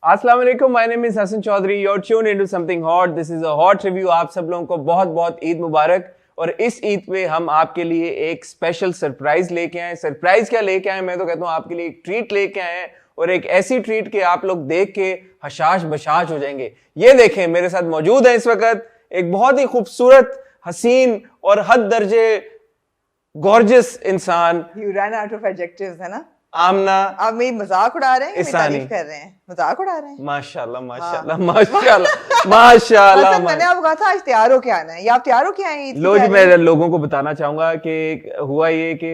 अस्सलाम वालेकुम, my name is Hasan Chaudhry, you're tuned into something hot. This is a hot review. आप सब लोगों को बहुत बहुत ईद मुबारक। और इस ईद पे हम आपके लिए एक स्पेशल सरप्राइज लेके आए। सरप्राइज क्या लेके आए, मैं तो कहता हूँ आपके लिए एक ट्रीट लेके आए हैं, और एक ऐसी ट्रीट के आप लोग देख के हशाश बशाश हो जाएंगे। ये देखें, मेरे साथ मौजूद है इस वक्त एक बहुत ही खूबसूरत, हसीन और हद दर्जे गॉर्जियस इंसान। You ran out of adjectives, है ना? आमना। आप मेरी मजाक उड़ा रहे हैं या मेरी इसानी। तारीफ कर रहे हैं? मजाक उड़ा रहे हैं। माशाल्लाह माशाल्लाह माशाल्लाह माशाल्लाह। हसन, मैंने आपको कहा था आज तैयार होके आना है, या आप तैयार होके आए हैं? लो जी, मैं लोगों को बताना चाहूंगा कि हुआ ये कि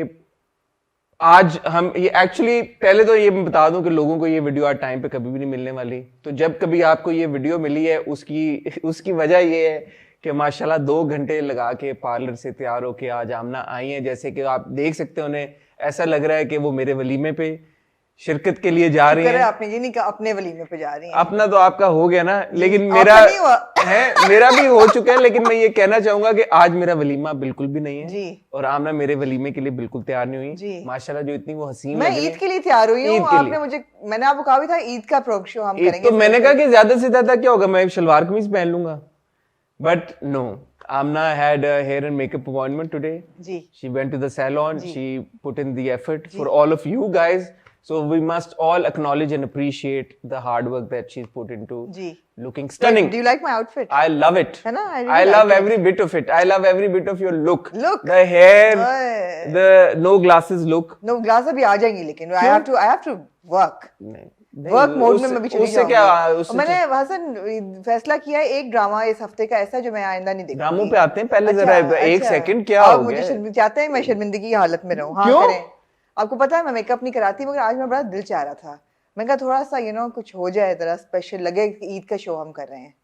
आज हम ये एक्चुअली, पहले तो ये मैं बता दूं कि लोगों को ये वीडियो आज टाइम पे कभी भी नहीं मिलने वाली। तो जब कभी आपको ये वीडियो मिली है, उसकी वजह ये है कि माशाल्लाह 2 घंटे लगा के पार्लर से तैयार होके आज आमना आई है। जैसे कि आप देख सकते हो, उन्हें ऐसा लग रहा है कि वो मेरे वलीमे पे शिरकत के लिए जा रही हैं। आपने ये नहीं कहा अपने वलीमे पे जा रही हैं। अपना तो आपका हो गया ना, लेकिन मेरा मेरा भी हो चुका है। लेकिन मैं ये कहना चाहूंगा कि आज मेरा वलीमा बिल्कुल भी नहीं है जी। और आमना मेरे वलीमे के लिए बिल्कुल तैयार नहीं हुई। माशाल्लाह जो इतनी वो हसीन, मैं ईद के लिए तैयार हुई हूँ। मैंने आपको कहा भी था ईद का प्रोग शो हम करेंगे, तो मैंने कहा कि ज्यादा से ज्यादा क्या होगा, मैं शलवार कमीज पहन लूंगा, but no. Amna had a hair and makeup appointment today. जी. She went to the salon. जी. She put in the effort for all of you guys. So we must all acknowledge and appreciate the hard work that she's put into जी. looking stunning. Do you like my outfit? I love it. है ना? I love every bit of it. I love every bit of your look. Look. The hair, the no glasses look. No glasses भी आ जाएंगी, लेकिन I have to work. Work mode में मैं भी चली जाऊंगी। मैंने हसन फैसला किया है एक ड्रामा इस हफ्ते का ऐसा जो मैं आइंदा नहीं देखूंगी। ड्रामों पे आते हैं पहले। जरा एक सेकंड, क्या हो गया? मुझे चाहते हैं मैं शर्मिंदगी की हालत में रहूं। हाँ करें। आपको पता है मैं मेकअप नहीं कराती, मगर आज मेरा बड़ा दिल चाह रहा था। मैं कहा थोड़ा सा कुछ हो जाए, जरा स्पेशल लगे, ईद का शो हम कर रहे हैं।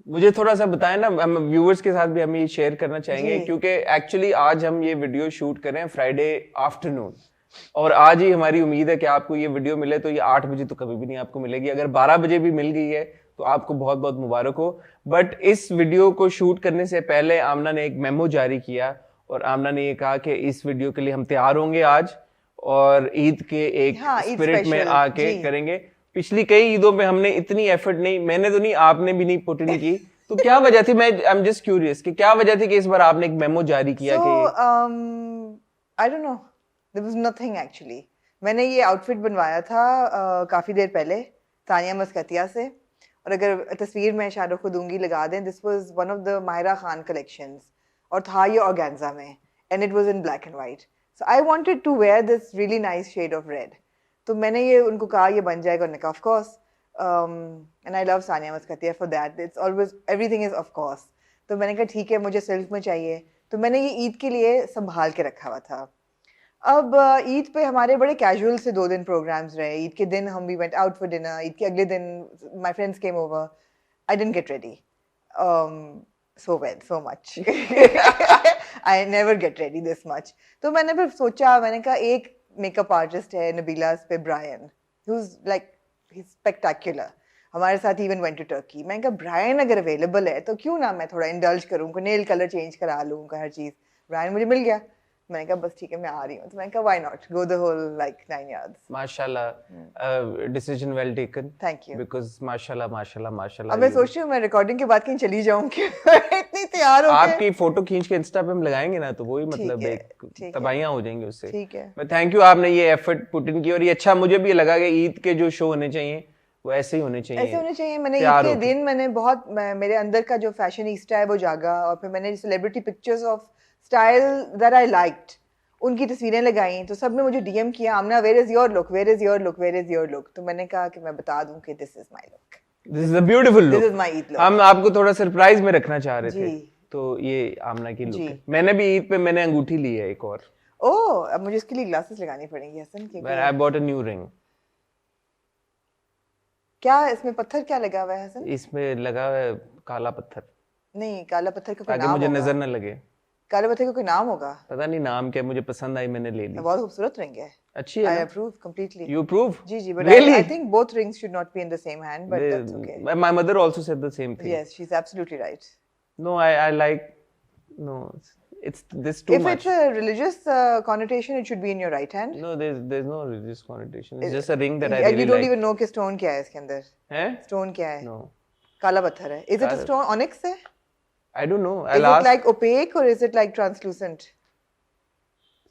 मुझे थोड़ा सा बताएं ना, हम व्यूअर्स के साथ भी हम ये शेयर करना चाहेंगे, क्योंकि एक्चुअली आज हम ये वीडियो शूट कर रहे हैं फ्राइडे आफ्टरनून, और आज ही हमारी उम्मीद है कि आपको ये वीडियो मिले तो ये 8 बजे तो कभी भी नहीं आपको मिलेगी। अगर 12 बजे भी मिल गई है तो आपको बहुत बहुत मुबारक हो। बट इस वीडियो को शूट करने से पहले आमना ने एक मेमो जारी किया, और आमना ने ये कहा कि इस वीडियो के लिए हम तैयार होंगे आज, और ईद के एक स्पिरिट में आके करेंगे। पिछली कई ईदों में हमने इतनी एफर्ट नहीं, मैंने तो नहीं, आपने भी नहीं पुट इन की। तो क्या वजह थी? मैं आई एम जस्ट क्यूरियस कि क्या वजह थी कि इस बार आपने एक मेमो जारी किया? I don't know, There was nothing actually. मैंने ये आउटफिट बनवाया था काफ़ी देर पहले तानिया मस्कतिया से, और अगर तस्वीर मैं शाहरुख को दूंगी लगा दें। This was one of the Mahira Khan collections, और था ये ऑर्गेन्जा में, and it was in black and white. So I wanted to wear this really nice shade of red. तो मैंने ये उनको कहा ये बन जाएगा, उन्होंने कहा of course, and I love Tania Maskatiya for that. It's always everything is of course. तो मैंने कहा ठीक है, मुझे सिल्क में चाहिए, तो मैंने ये ईद के लिए संभाल के रखा हुआ था। अब ईद पे हमारे बड़े कैजुअल से 2 दिन प्रोग्राम्स रहे। ईद के दिन हम we went out for dinner, Eid के अगले दिन my friends came over. I didn't get ready so much. I never get ready this much. तो मैंने फिर सोचा, मैंने कहा एक मेकअप आर्टिस्ट है नबीलास पे, Brian, who is like he spectacular, हमारे साथ इवन वेंट टू टर्की। मैंने कहा ब्रायन अगर अवेलेबल है तो क्यों ना मैं थोड़ा इंडल्ज करूँ, नेल कलर चेंज करा लूँ, हर चीज़। ब्रायन मुझे मिल गया। मैंने कहा बस ठीक है, मैं आ रही हूँ। तो मैंने कहा why not go the whole like 9 yards। माशाल्लाह, decision well taken. Thank you. Because माशाल्लाह माशाल्लाह माशाल्लाह। अब मैं सोच रही हूँ मैं रिकॉर्डिंग के बाद कहीं चली जाऊँ कि इतनी तैयार हो के। आपकी फोटो खींच के इंस्टा पे हम लगाएंगे ना, तो वही मतलब एक तबाहियां हो जाएंगी उससे। ठीक है। मैं थैंक यू, आपने ये एफर्ट पुट इन की, और ये अच्छा मुझे भी लगा कि ईद के जो शो होने चाहिए वो ऐसे ही होने चाहिए। ऐसे होने चाहिए। मैंने ईद के दिन मैंने बहुत मेरे अंदर का जो फैशनिस्टा है वो जागा, और फिर मैंने celebrity pictures of style that I liked उनकी तस्वीरें लगाई। तो सब ने मुझे डीएम किया, Amna where is your look, where is your look, where is your look. तो मैंने कहा कि मैं बता दूं कि this is my look, this is a beautiful look, this is my Eid look. हम आपको थोड़ा सरप्राइज में रखना चाह रहे थे, तो ये आमना की लुक है। मैंने भी ईद पे मैंने अंगूठी ली है एक और। ओह, अब मुझे इसके लिए ग्लासेस लगानी पड़ेंगी हसन के। I bought a new ring. क्या इसमें पत्थर क्या लगा हुआ है हसन? इसमें लगा है काला पत्थर। नहीं, काला पत्थर का कोई नाम होगा, मुझे नजर न लगे। काले पत्थर का कोई नाम होगा, पता नहीं नाम क्या, मुझे पसंद आई, मैंने ले ली। बहुत खूबसूरत रिंग है, अच्छी है। I approve completely. You approve? Ji ji, but really? I think both rings should not be in the same hand, but that's okay. My mother also said the same thing. Yes, she's absolutely right. No, I like, no, It's this too If much. it's a religious connotation, it should be in your right hand. No, there's no religious connotation. It's just a ring that I And really you don't like. even know कि stone क्या है इसके अंदर. हैं? Stone क्या है? No. काला पत्थर है. Is it a काला- stone? Onyx है? I don't know. Is I'll it ask. like opaque or is it like translucent?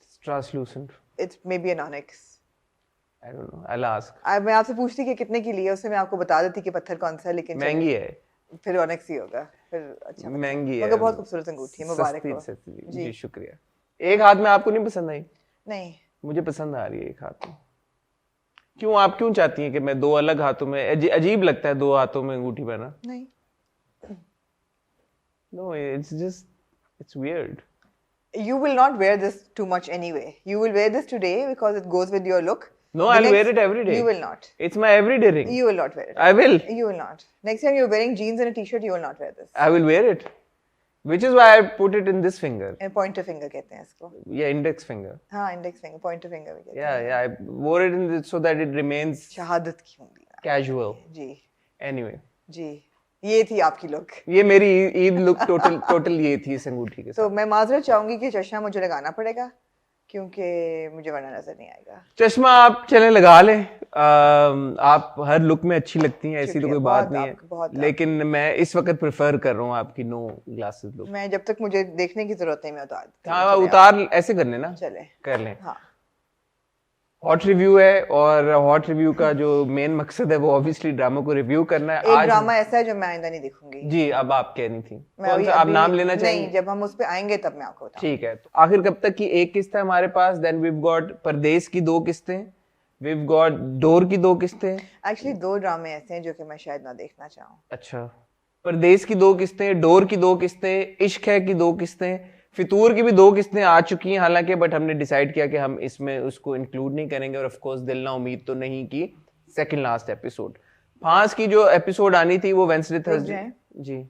It's translucent. It's maybe an onyx. I don't know. I'll ask. मैं आपसे पूछती कि कितने की ली है, उससे मैं आपको बता देती कि पत्थर कौन सा है, लेकिन महंगी है. फिर ऑनेक्स ही होगा. फिर अच्छा. महंगी है. मगर बहुत खूबसूरत अंगूठी है, मुबारक हो. सस्ती. जी शुक्रिया. एक हाथ में आपको नहीं पसंद आई? नहीं. मुझे पसंद आ रही है एक हाथ में. क्यों, आप क्यों चाहती हैं कि मैं दो अलग हाथों में? अजीब लगता है दो हाथों में अंगूठी पहना. नहीं. No, it's weird. You will not wear this too much anyway. You will wear this today because it goes with your look. No, I'll wear it every day. You will not. It's my everyday ring. You will not wear it. I will. You will not. Next time you're wearing jeans and a t-shirt, you will not wear this. I will wear it. Which is why I put it in this finger. And pointer finger कहते हैं इसको. Yeah, index finger. हाँ, index finger, pointer finger भी कहते हैं. Yeah, I wore it in this so that it remains शहादत की उंगली. casual. जी. Anyway. जी. ये थी आपकी लुक. ये मेरी ईद लुक टोटल ये थी इस अंगूठी के साथ. तो मैं माजरत चाहूंगी कि चश्मा मुझे लगाना पड़ेगा क्योंकि मुझे वरना नजर नहीं आएगा. चश्मा आप चले लगा लें. आप हर लुक में अच्छी लगती हैं, ऐसी तो कोई बात नहीं है. लेकिन मैं इस वक्त प्रेफर कर रहा हूँ आपकी नो ग्लासेस लुक. मैं जब तक मुझे देखने की जरूरत नहीं, मैं उतार देती हूँ. हाँ, उतार ऐसे कर लेना. चले कर लें. हाँ. हॉट रिव्यू है और हॉट रिव्यू का जो मेन मकसद है वो ऑब्वियसली ड्रामा को रिव्यू करना है. एक ड्रामा ऐसा है जो मैं आइंदा नहीं देखूंगी. जी, अब आप कह रही थी. मैं कौन सा आप नाम लेना चाहेंगे? नहीं, जब हम उस पे आएंगे तब मैं आपको बताऊंगी. ठीक है. तो आखिर कब तक की एक किस्त है हमारे पास. देन वी हैव गॉट परदेश की 2 किस्तें. वी हैव गॉट डोर की 2 किस्तें. एक्चुअली 2 ड्रामे ऐसे हैं जो कि मैं शायद ना देखना चाहूं. अच्छा. परदेश की 2 किस्तें, डोर की 2 किस्तें, इश्क है की 2 किस्तें, फितूर की भी 2 किस्तें आ चुकी हैं हालांकि, बट हमने डिसाइड किया कि हम इसमें उसको इंक्लूड नहीं करेंगे. और ऑफ कोर्स दिल ना उम्मीद तो नहीं की सेकंड लास्ट एपिसोड. फांस की जो एपिसोड आनी थी वो वेडनेसडे थर्सडे. जी.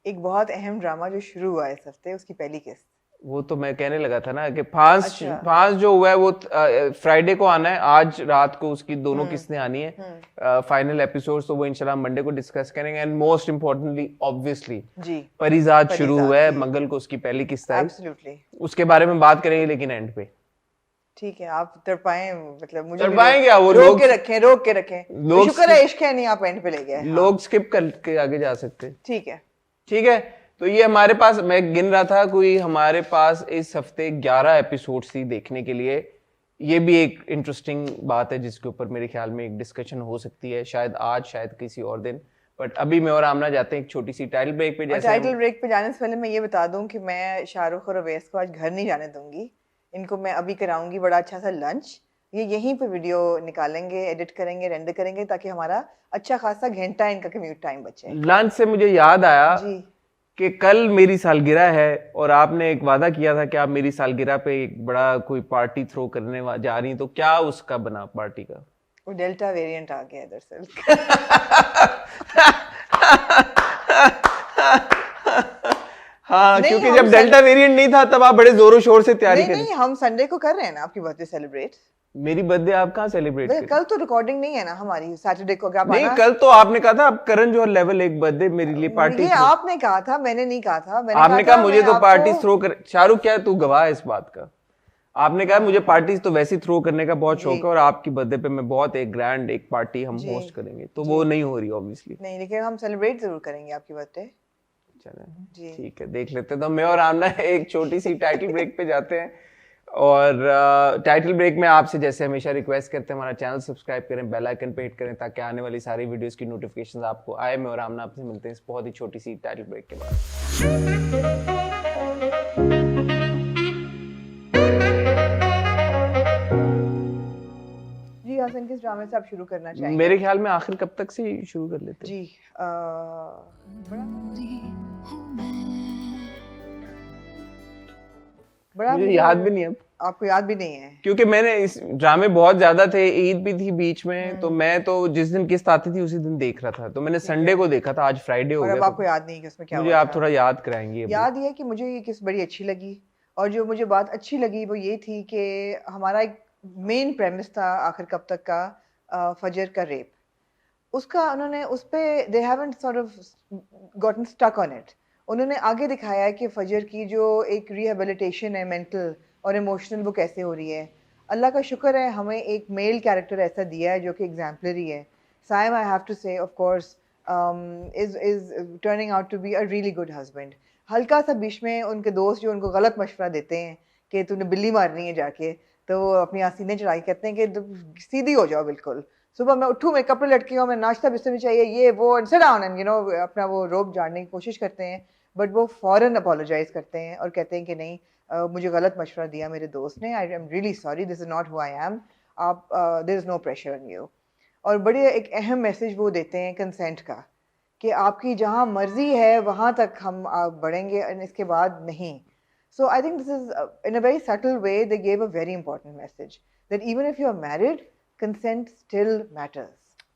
एक बहुत अहम ड्रामा जो शुरू हुआ इस हफ्ते, उसकी पहली किस्त. वो तो मैं कहने लगा था ना कि फांस जो हुआ है वो फ्राइडे को आना है. आज रात को उसकी दोनों किस्तें आनी है. फाइनल एपिसोड तो वो इंशाल्लाह मंडे को डिस्कस करेंगे. एंड मोस्ट इम्पोर्टेंटली ऑब्वियसली जी परिजात शुरू हुआ है. मंगल को उसकी पहली किस्त आई. एब्सोल्युटली. उसके बारे में बात करेंगे लेकिन एंड पे. ठीक है, आप तड़पाएं, मतलब मुझे तड़पाएं क्या? वो रोक के रखें. लोग शुक्र है इश्क है नहीं आप एंड पे ले गए. लोग स्किप करके आगे जा सकते. ठीक है. ठीक है. तो ये हमारे पास, मैं गिन रहा था, कोई हमारे पास इस हफ्ते 11 एपिसोड थी देखने के लिए. ये भी एक इंटरेस्टिंग बात है जिसके ऊपर मेरे ख्याल में एक डिस्कशन हो सकती है, शायद आज, शायद किसी और दिन. बट अभी मैं और आमना जाते हैं एक छोटी सी टाइटल ब्रेक पे. जैसे टाइटल ब्रेक पे जाने से पहले मैं ये बता दूं कि मैं शाहरुख और अवैस को आज घर नहीं जाने दूंगी. इनको मैं अभी कराऊंगी बड़ा अच्छा सा लंच. ये यहीं पे वीडियो निकालेंगे, एडिट करेंगे, रेंडर करेंगे ताकि हमारा अच्छा खासा घंटा इनका कम्यूट टाइम बचे. लंच से मुझे याद आया जी कि कल मेरी सालगिरह है और आपने एक वादा किया था कि आप मेरी सालगिरह पे एक बड़ा कोई पार्टी थ्रो करने जा रही हैं. तो क्या उसका बना पार्टी का? वो डेल्टा वेरिएंट आ गया दरअसल. हाँ, क्योंकि जब डेल्टा वेरिएंट नहीं था तब आप बड़े जोरों शोर से तैयारी कर. नहीं, हम संडे को कर रहे हैं ना आपकी बर्थडे सेलिब्रेट. मेरी बर्थडे आप कहाँ सेलिब्रेट करें? कल तो रिकॉर्डिंग नहीं है ना हमारी. सैटरडे को आप नहीं, कल तो आपने कहा था आप करण जौहर लेवल एक बर्थडे मेरे लिए पार्टी. ये आपने कहा था, मैंने नहीं कहा था. आपने कहा मुझे तो पार्टी थ्रो कर. शाहरुख क्या है, तू गवाह है इस बात का. आपने कहा मुझे पार्टी तो वैसे थ्रो करने का बहुत शौक है और आपकी बर्थडे पे मैं बहुत एक ग्रैंड एक पार्टी हम होस्ट करेंगे. तो वो नहीं हो रही ऑब्वियसली. नहीं, लेकिन हम सेलिब्रेट जरूर करेंगे आपकी बर्थडे. चलें, ठीक है, देख लेते हैं. तो मैं और आमना एक छोटी सी टाइटल ब्रेक पे जाते हैं. और टाइटल ब्रेक में आपसे जैसे हमेशा रिक्वेस्ट करते हैं हमारा चैनल सब्सक्राइब करें, बेल आइकन पे हिट करें ताकि आने वाली सारी वीडियोस की नोटिफिकेशंस आपको आए. मैं और आमना आपसे मिलते हैं इस बहुत ही छोटी सी टाइटल ब्रेक के बाद. जी हसन, किस ड्रामे से आप शुरू करना चाहेंगे? मेरे ख्याल में आखिर कब तक से शुरू कर लेते हैं. जी बड़ा मुझे याद भी नहीं है. आपको याद भी नहीं है? क्योंकि मैंने इस ड्रामे बहुत ज्यादा थे, ईद भी थी बीच में, तो मैं तो जिस दिन किस्त आती थी उसी दिन देख रहा था. तो मैंने संडे को देखा था, आज फ्राइडे हो गया. अब आपको याद नहीं कि उसमें क्या मुझे आप थोड़ा याद कराएंगे. याद ये कि मुझे ये किस्त बड़ी अच्छी लगी और जो मुझे बात अच्छी लगी वो ये थी कि हमारा एक मेन प्रेमिस था आखिर कब तक का, फजर का रेप. उसका उन्होंने उस पे they haven't sort of gotten stuck on it. उन्होंने आगे दिखाया है कि फजर की जो एक रिहेबिलिटेशन है मेंटल और इमोशनल वो कैसे हो रही है। अल्लाह का शुक्र है हमें एक मेल कैरेक्टर ऐसा दिया है जो कि एग्जाम्पलरी है। Saim I have to say of course is turning out to be a really good husband. हल्का सा बीच में उनके दोस्त जो उनको गलत मशवरा देते हैं कि तूने बिल्ली मारनी है जाके, तो वो अपनी आसीने चढ़ा के कहते हैं कि सीधी हो जाओ बिल्कुल, सुबह मैं उठूँ मेरे कपड़े लटके हूँ, मैं नाश्ता बिस्तर में चाहिए ये वो, sit down and you no अपना वो रोब झाड़ने की कोशिश करते हैं। बट वो फ़ौरन अपोलोजाइज करते हैं और कहते हैं कि नहीं मुझे गलत मशवरा दिया मेरे दोस्त ने, I am really sorry, this is not who I am, आप there is no pressure on you. और बड़े एक अहम मैसेज वो देते हैं कंसेंट का कि आपकी जहाँ मर्जी है वहाँ तक हम बढ़ेंगे और इसके बाद नहीं। So I think this is in a very subtle way they gave a very important message that even if you are married, consent still matters.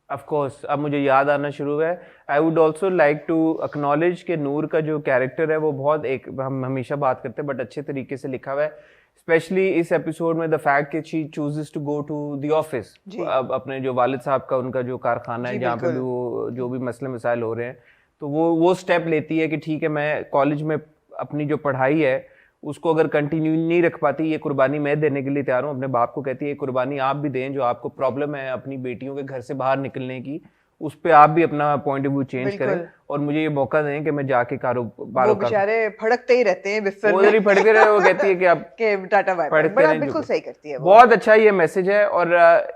Of course, अब मुझे याद आना शुरू है। I would also like to acknowledge कि नूर का जो character है वो बहुत एक हम हमेशा बात करते हैं बट अच्छे तरीके से लिखा हुआ है, स्पेशली इस एपिसोड में द फैक्ट कि she chooses to go to the office. अब अपने जो वालिद साहब का उनका जो कारखाना है जहाँ पे भी वो जो भी मसले मसाइल हो रहे हैं, तो वो स्टेप लेती है कि ठीक है मैं कॉलेज में अपनी जो पढ़ाई है उसको अगर कंटिन्यू नहीं रख पाती, ये कुर्बानी मैं देने के लिए तैयार हूँ। अपने बाप को कहती है ये कुर्बानी आप भी दें, जो आपको प्रॉब्लम है अपनी बेटियों के घर से बाहर निकलने की, उस पे आप भी अपना पॉइंट ऑफ व्यू चेंज करें और मुझे ये मौका दें कि मैं जाके कारोबार। वो बेचारे फड़कते ही रहते हैं बिस्तर में, उधर ही फड़के रहे। वो कहती है कि आप के टाटा बाय बाय, बड़ा बिल्कुल सही करती है। बहुत अच्छा ये मैसेज है। और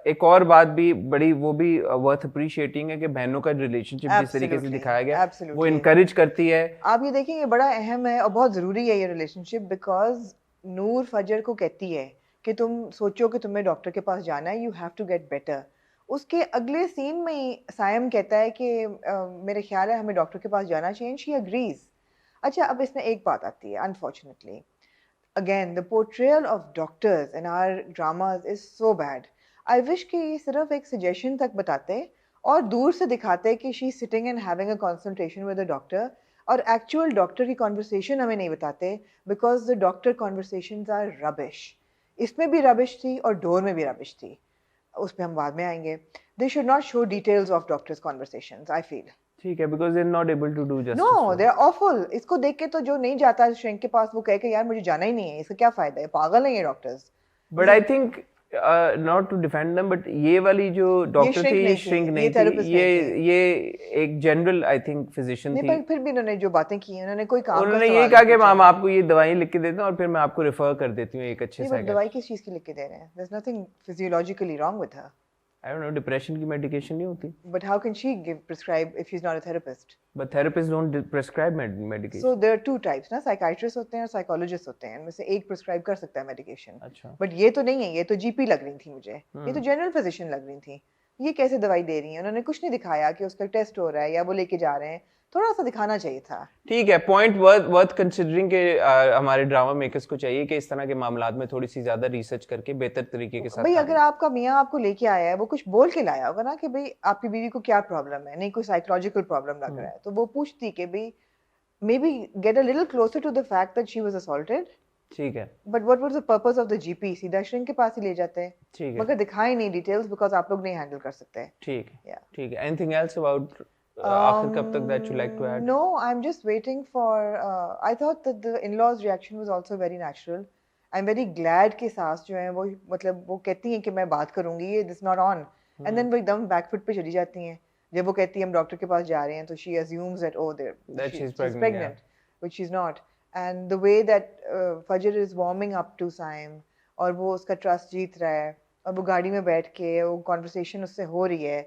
एक और बात भी बड़ी वो भी वर्थ अप्रिशिएटिंग है कि बहनों का रिलेशनशिप जिस तरीके से दिखाया गया वो इनकरेज करती है। आप ये देखेंगे बड़ा अहम है और बहुत जरूरी है ये रिलेशनशिप, बिकॉज नूर फजर को कहती है कि तुम सोचो कि तुम्हें डॉक्टर के पास जाना है, you have to get better. उसके अगले सीन में ही सायम कहता है कि मेरे ख्याल है हमें डॉक्टर के पास जाना चाहिए, शी अग्रीज। अच्छा, अब इसमें एक बात आती है, unfortunately again the portrayal of doctors in our dramas is so bad. I wish कि ये सिर्फ एक सजेशन तक बताते और दूर से दिखाते कि she sitting and having a consultation with a doctor, और एक्चुअल डॉक्टर की कॉन्वर्सेशन हमें नहीं बताते, because the doctor conversations are rubbish. इसमें भी रबिश थी और डोर में भी रबिश थी, उस पे हम बाद में आएंगे। They should not show details of doctors' conversations, I feel. ठीक है, because they're not able to do justice. No, they're awful. इसको देख के तो जो नहीं जाता श्रिंक के पास वो कहे कि यार मुझे जाना ही नहीं है, इसका क्या फायदा है, पागल हैं ये doctors. But I think not to defend them, but ये वाली जो डॉक्टर थी ये श्रिंक नहीं थी, ये एक जनरल आई थिंक फिजिशियन थी। पर फिर भी उन्होंने जो बातें की उन्होंने कोई काम उन्होंने ये कहा कि हम आपको ये दवाई लिख के देते हैं और फिर मैं आपको रेफर कर देती हूँ एक अच्छे से। दवाई किस चीज की लिख के दे रहे हैं? There's nothing physiologically wrong with her. I don't know, depression की मेडिकेशन नहीं होती। But how can she prescribe if she's not a therapist? But therapists don't prescribe medication. So there are two types ना, psychiatrist होते हैं और psychologist होते हैं, इनमें से एक प्रिस्क्राइब कर सकता है मेडिकेशन। अच्छा। बट ये तो नहीं है, ये तो जीपी लग रही थी मुझे, ये तो जनरल फिजिशियन लग रही थी। ये कैसे दवाई दे रही है? उन्होंने कुछ नहीं दिखाया कि उसका टेस्ट हो रहा है या वो लेके जा रहे हैं, थोड़ा सा दिखाना चाहिए था। ठीक है, पॉइंट वर्थ कंसिडरिंग के हमारे ड्रामा मेकर्स को चाहिए कि इस तरह के मामलात में थोड़ी सी ज्यादा रिसर्च करके बेहतर तरीके के साथ। भाई अगर आपका मियाँ आपको लेके आया है, वो कुछ बोल के लाया होगा ना कि भाई आपकी बीवी को क्या प्रॉब्लम है, नहीं कोई साइकोलॉजिकल प्रॉब्लम लग रहा है, तो वो पूछती कि भाई maybe get a little closer to the fact that she was assaulted. ठीक है, but what was the purpose of the GP? सीधा श्रिंक के पास ही ले जाते हैं। ठीक है, मगर दिखाए नहीं डिटेल्स बिकॉज़ आप लोग नहीं हैंडल कर सकते। ठीक है, ठीक है। एनीथिंग एल्स अबाउट आखिर कब तक that you like to add? No, I'm just waiting for I thought that the in-laws reaction was also very natural. I'm very glad कि सास जो है वो मतलब वो कहती हैं कि मैं बात करूंगी, ये this not on, and then वो एकदम बैकफुट पे चली जाती हैं। जब वो कहती है हम डॉक्टर के पास जा रहे हैं तो she assumes that she's pregnant, which she's not. And the way that Fajr is warming up to Saim और वो उसका ट्रस्ट जीत रहा है और वो गाड़ी में बैठ के वो कॉन्वर्सेशन उससे हो रही है,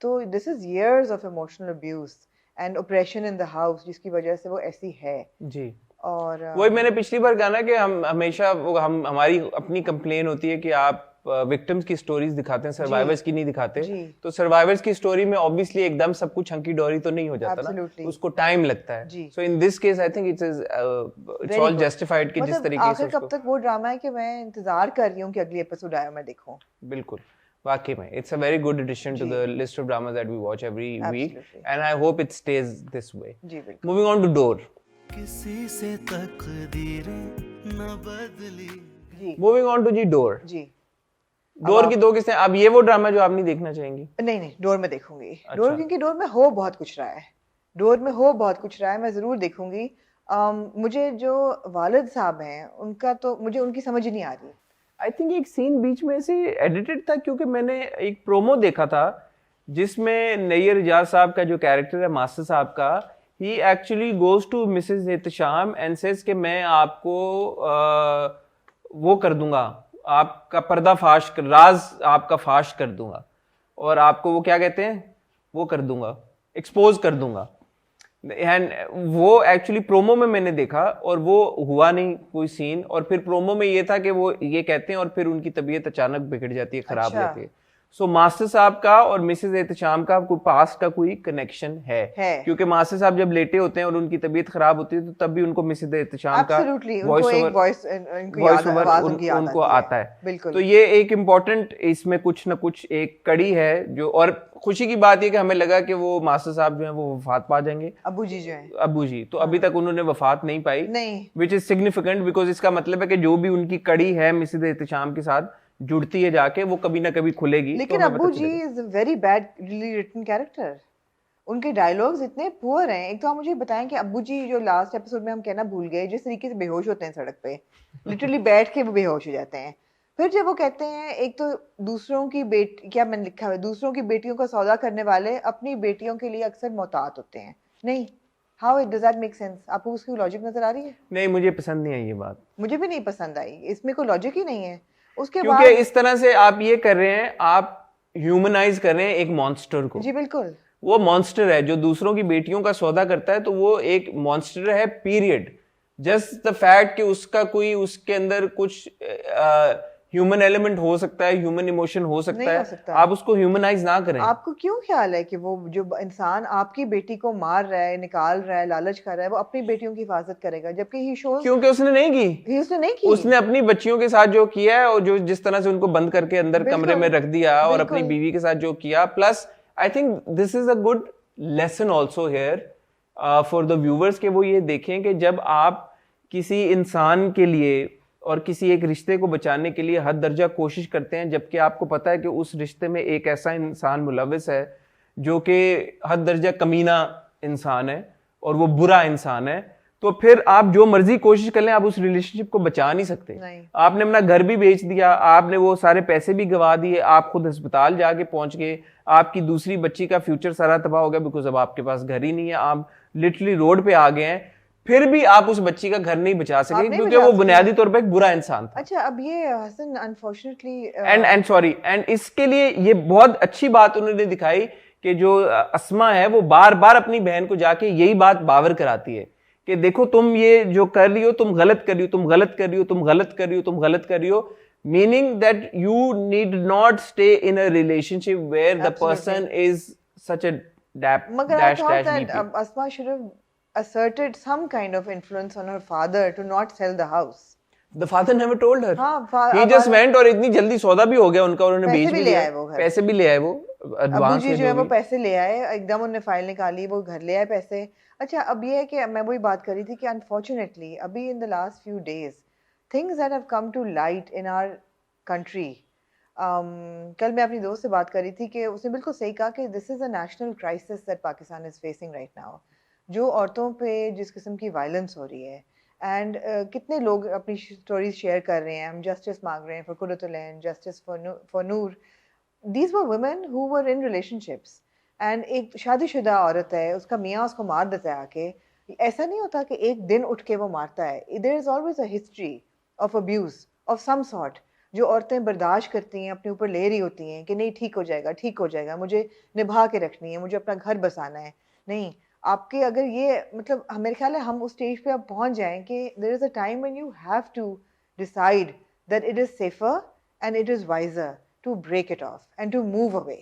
तो this is years of emotional abuse and oppression in the house जिसकी वजह से वो ऐसी है जी। और वही मैंने पिछली बार कहा ना कि हम हमेशा हमारी अपनी कंप्लेन होती है कि आप विक्टिम्स की स्टोरीज दिखाते हैं, सर्वाइवर्स की नहीं दिखाते। तो सर्वाइवर्स की स्टोरी में ऑब्वियसली एकदम सब कुछ हंकी डोरी तो नहीं हो जाता ना, उसको टाइम लगता है। So in this case I think it's all justified कि जिस तरीके से कब तक वो ड्रामा है कि मैं इंतजार कर रही हूं कि अगली एपिसोड आए मैं देखूं। बिल्कुल, वाकई में it's a very good addition to the list of dramas that we watch every week and I hope it stays this way. Moving on to Dour. किसी से तकदीरें न बदली। मूविंग ऑन टू जी डोर। जी, डोर की दो किस्सें। अब ये वो ड्रामा जो आप नहीं देखना चाहेंगी? नहीं, डोर में देखूंगी। अच्छा। डोर क्योंकि डोर में हो बहुत कुछ रहा है, मैं जरूर देखूंगी। मुझे जो वालिद साहब हैं उनका तो मुझे उनकी समझ ही नहीं आ रही। आई थिंक एक सीन बीच में से एडिटेड था, क्योंकि मैंने एक प्रोमो देखा था जिसमें नैयर इजाज साहब का जो कैरेक्टर है मास्टर साहब का, he actually goes to Mrs Ehtesham and says कि मैं आपको वो कर दूंगा, आपका पर्दाफाश राज आपका फाश कर दूंगा, और आपको वो क्या कहते हैं, वो कर दूंगा, एक्सपोज कर दूंगा। एंड वो एक्चुअली प्रोमो में मैंने देखा और वो हुआ नहीं कोई सीन, और फिर प्रोमो में ये था कि वो ये कहते हैं और फिर उनकी तबीयत अचानक बिगड़ जाती है, खराब हो जाती है। सो मास्टर साहब का और मिसेस एहतशाम का कोई पास्ट का कोई कनेक्शन है। क्योंकि मास्टर साहब जब लेटे होते हैं और उनकी तबीयत खराब होती है तो तब भी उनको मिसेस एहतशाम का वॉइस ओवर उनको आता है। तो ये एक इम्पोर्टेंट इसमें कुछ ना कुछ एक कड़ी है जो, और खुशी की बात ये कि हमें लगा कि वो मास्टर साहब जो हैं वो वफात पा जाएंगे, अबू जी जो हैं, अबू जी, तो अभी तक उन्होंने वफात नहीं पाई, विच इज सिग्निफिकेंट, बिकॉज इसका मतलब है कि जो भी उनकी कड़ी है मिसेस एहतशाम के साथ जुड़ती है जाके, वो कभी ना कभी खुलेगी। लेकिन तो Abu ji is a very badly written character. उनके डायलॉग्स इतने पुअर हैं। एक तो आप मुझे बताएं कि अबू जी जो लास्ट एपिसोड में हम कहना भूल गए, जिस तरीके से बेहोश होते हैं सड़क पे, लिटरली बैठ के वो बेहोश हो जाते हैं। फिर जब वो कहते हैं, एक तो दूसरों की बेटी, क्या मैंने लिखा है, दूसरों की बेटियों का सौदा करने वाले अपनी बेटियों के लिए अक्सर मोहतात होते हैं। नहीं, how it does that make sense? आपको उसकी लॉजिक नजर आ रही है? नहीं, मुझे पसंद नहीं आई ये बात, मुझे भी नहीं पसंद आई, इसमें कोई लॉजिक ही नहीं है। उसके क्योंकि इस तरह से आप ये कर रहे हैं, आप ह्यूमनाइज कर रहे हैं एक मॉन्स्टर को। जी बिल्कुल, वो मॉन्स्टर है जो दूसरों की बेटियों का सौदा करता है, तो वो एक मॉन्स्टर है, पीरियड। जस्ट द फैक्ट कि उसका कोई उसके अंदर कुछ ह्यूमन एलिमेंट हो सकता है, ह्यूमन इमोशन हो सकता है, आप उसको ह्यूमनाइज ना करें। आपको क्यों ख्याल है कि वो जो इंसान आपकी बेटी को मार रहा है, निकाल रहा है, लालच कर रहा है, वो अपनी बेटियों की हिफाजत करेगा? जबकि ही शोज, क्योंकि उसने नहीं की, उसने अपनी बच्चियों के साथ जो किया है, और जो जिस तरह से उनको बंद करके अंदर कमरे में रख दिया और अपनी बीवी के साथ जो किया, plus I think this is a good lesson also here for the viewers, के वो ये देखें कि जब आप किसी इंसान के लिए और किसी एक रिश्ते को बचाने के लिए हद दर्जा कोशिश करते हैं, जबकि आपको पता है कि उस रिश्ते में एक ऐसा इंसान मुलविस है जो कि हद दर्जा कमीना इंसान है और वो बुरा इंसान है, तो फिर आप जो मर्जी कोशिश कर लें, आप उस रिलेशनशिप को बचा नहीं सकते। आपने अपना घर भी बेच दिया, आपने वो सारे पैसे भी गवा दिए, आप खुद अस्पताल जाके पहुंच गए, आपकी दूसरी बच्ची का फ्यूचर सारा तबाह हो गया बिकॉज अब आपके पास घर ही नहीं है, आप लिटरली रोड पे आ गए हैं, फिर भी आप उस बच्ची का घर नहीं बचा सके क्योंकि वो बुनियादी तौर पे एक बुरा इंसान था। अच्छा, अब ये Hasan unfortunately and sorry, and इसके लिए ये बहुत अच्छी बात उन्होंने दिखाई कि जो अस्मा है वो बार बार अपनी बहन को जाके यही बात बावर कराती है कि देखो तुम ये जो कर रही हो, तुम गलत कर रही हो, तुम गलत कर रही हो, तुम गलत कर रही हो, तुम गलत कर रही हो, meaning that you need not stay in a relationship where the person is such a dash dash. Asma should have asserted some kind of influence on her father to not sell the house. The father never told her. हाँ, he just went, और इतनी जल्दी सौदा भी हो गया उनका, उन्होंने बेच भी लिया, पैसे भी ले आए, वो एडवांस में जो है वो पैसे ले आए, एकदम उन्होंने फाइल निकाली, वो घर ले आए पैसे। अच्छा, अब ये है कि मैं वही बात कर रही थी कि अनफॉर्चुनेटली अभी in the last few days things that have come to light in our country. कल मैं अपनी दोस्त से बात कर रही थी कि उसने बिल्कुल सही कहा कि this is a national crisis that Pakistan is facing right now. जो औरतों पे जिस किस्म की वायलेंस हो रही है, एंड कितने लोग अपनी स्टोरीज शेयर कर रहे हैं, हम जस्टिस मांग रहे हैं for Qurratul Ain, justice for Noor. These were women who were in relationships, and एक शादीशुदा औरत है, उसका मियाँ उसको मार देता है आके। ऐसा नहीं होता कि एक दिन उठ के वो मारता है, there is always a history of abuse of some sort, जो औरतें बर्दाश्त करती हैं, अपने ऊपर ले रही होती हैं कि नहीं ठीक हो जाएगा, ठीक हो जाएगा, मुझे निभा के रखनी है, मुझे अपना घर बसाना है। नहीं, आपके अगर ये मतलब मेरे ख्याल है हम उस स्टेज पे अब पहुंच जाएं कि there is a time when you have to decide that it is safer and it is wiser to break it off and to move away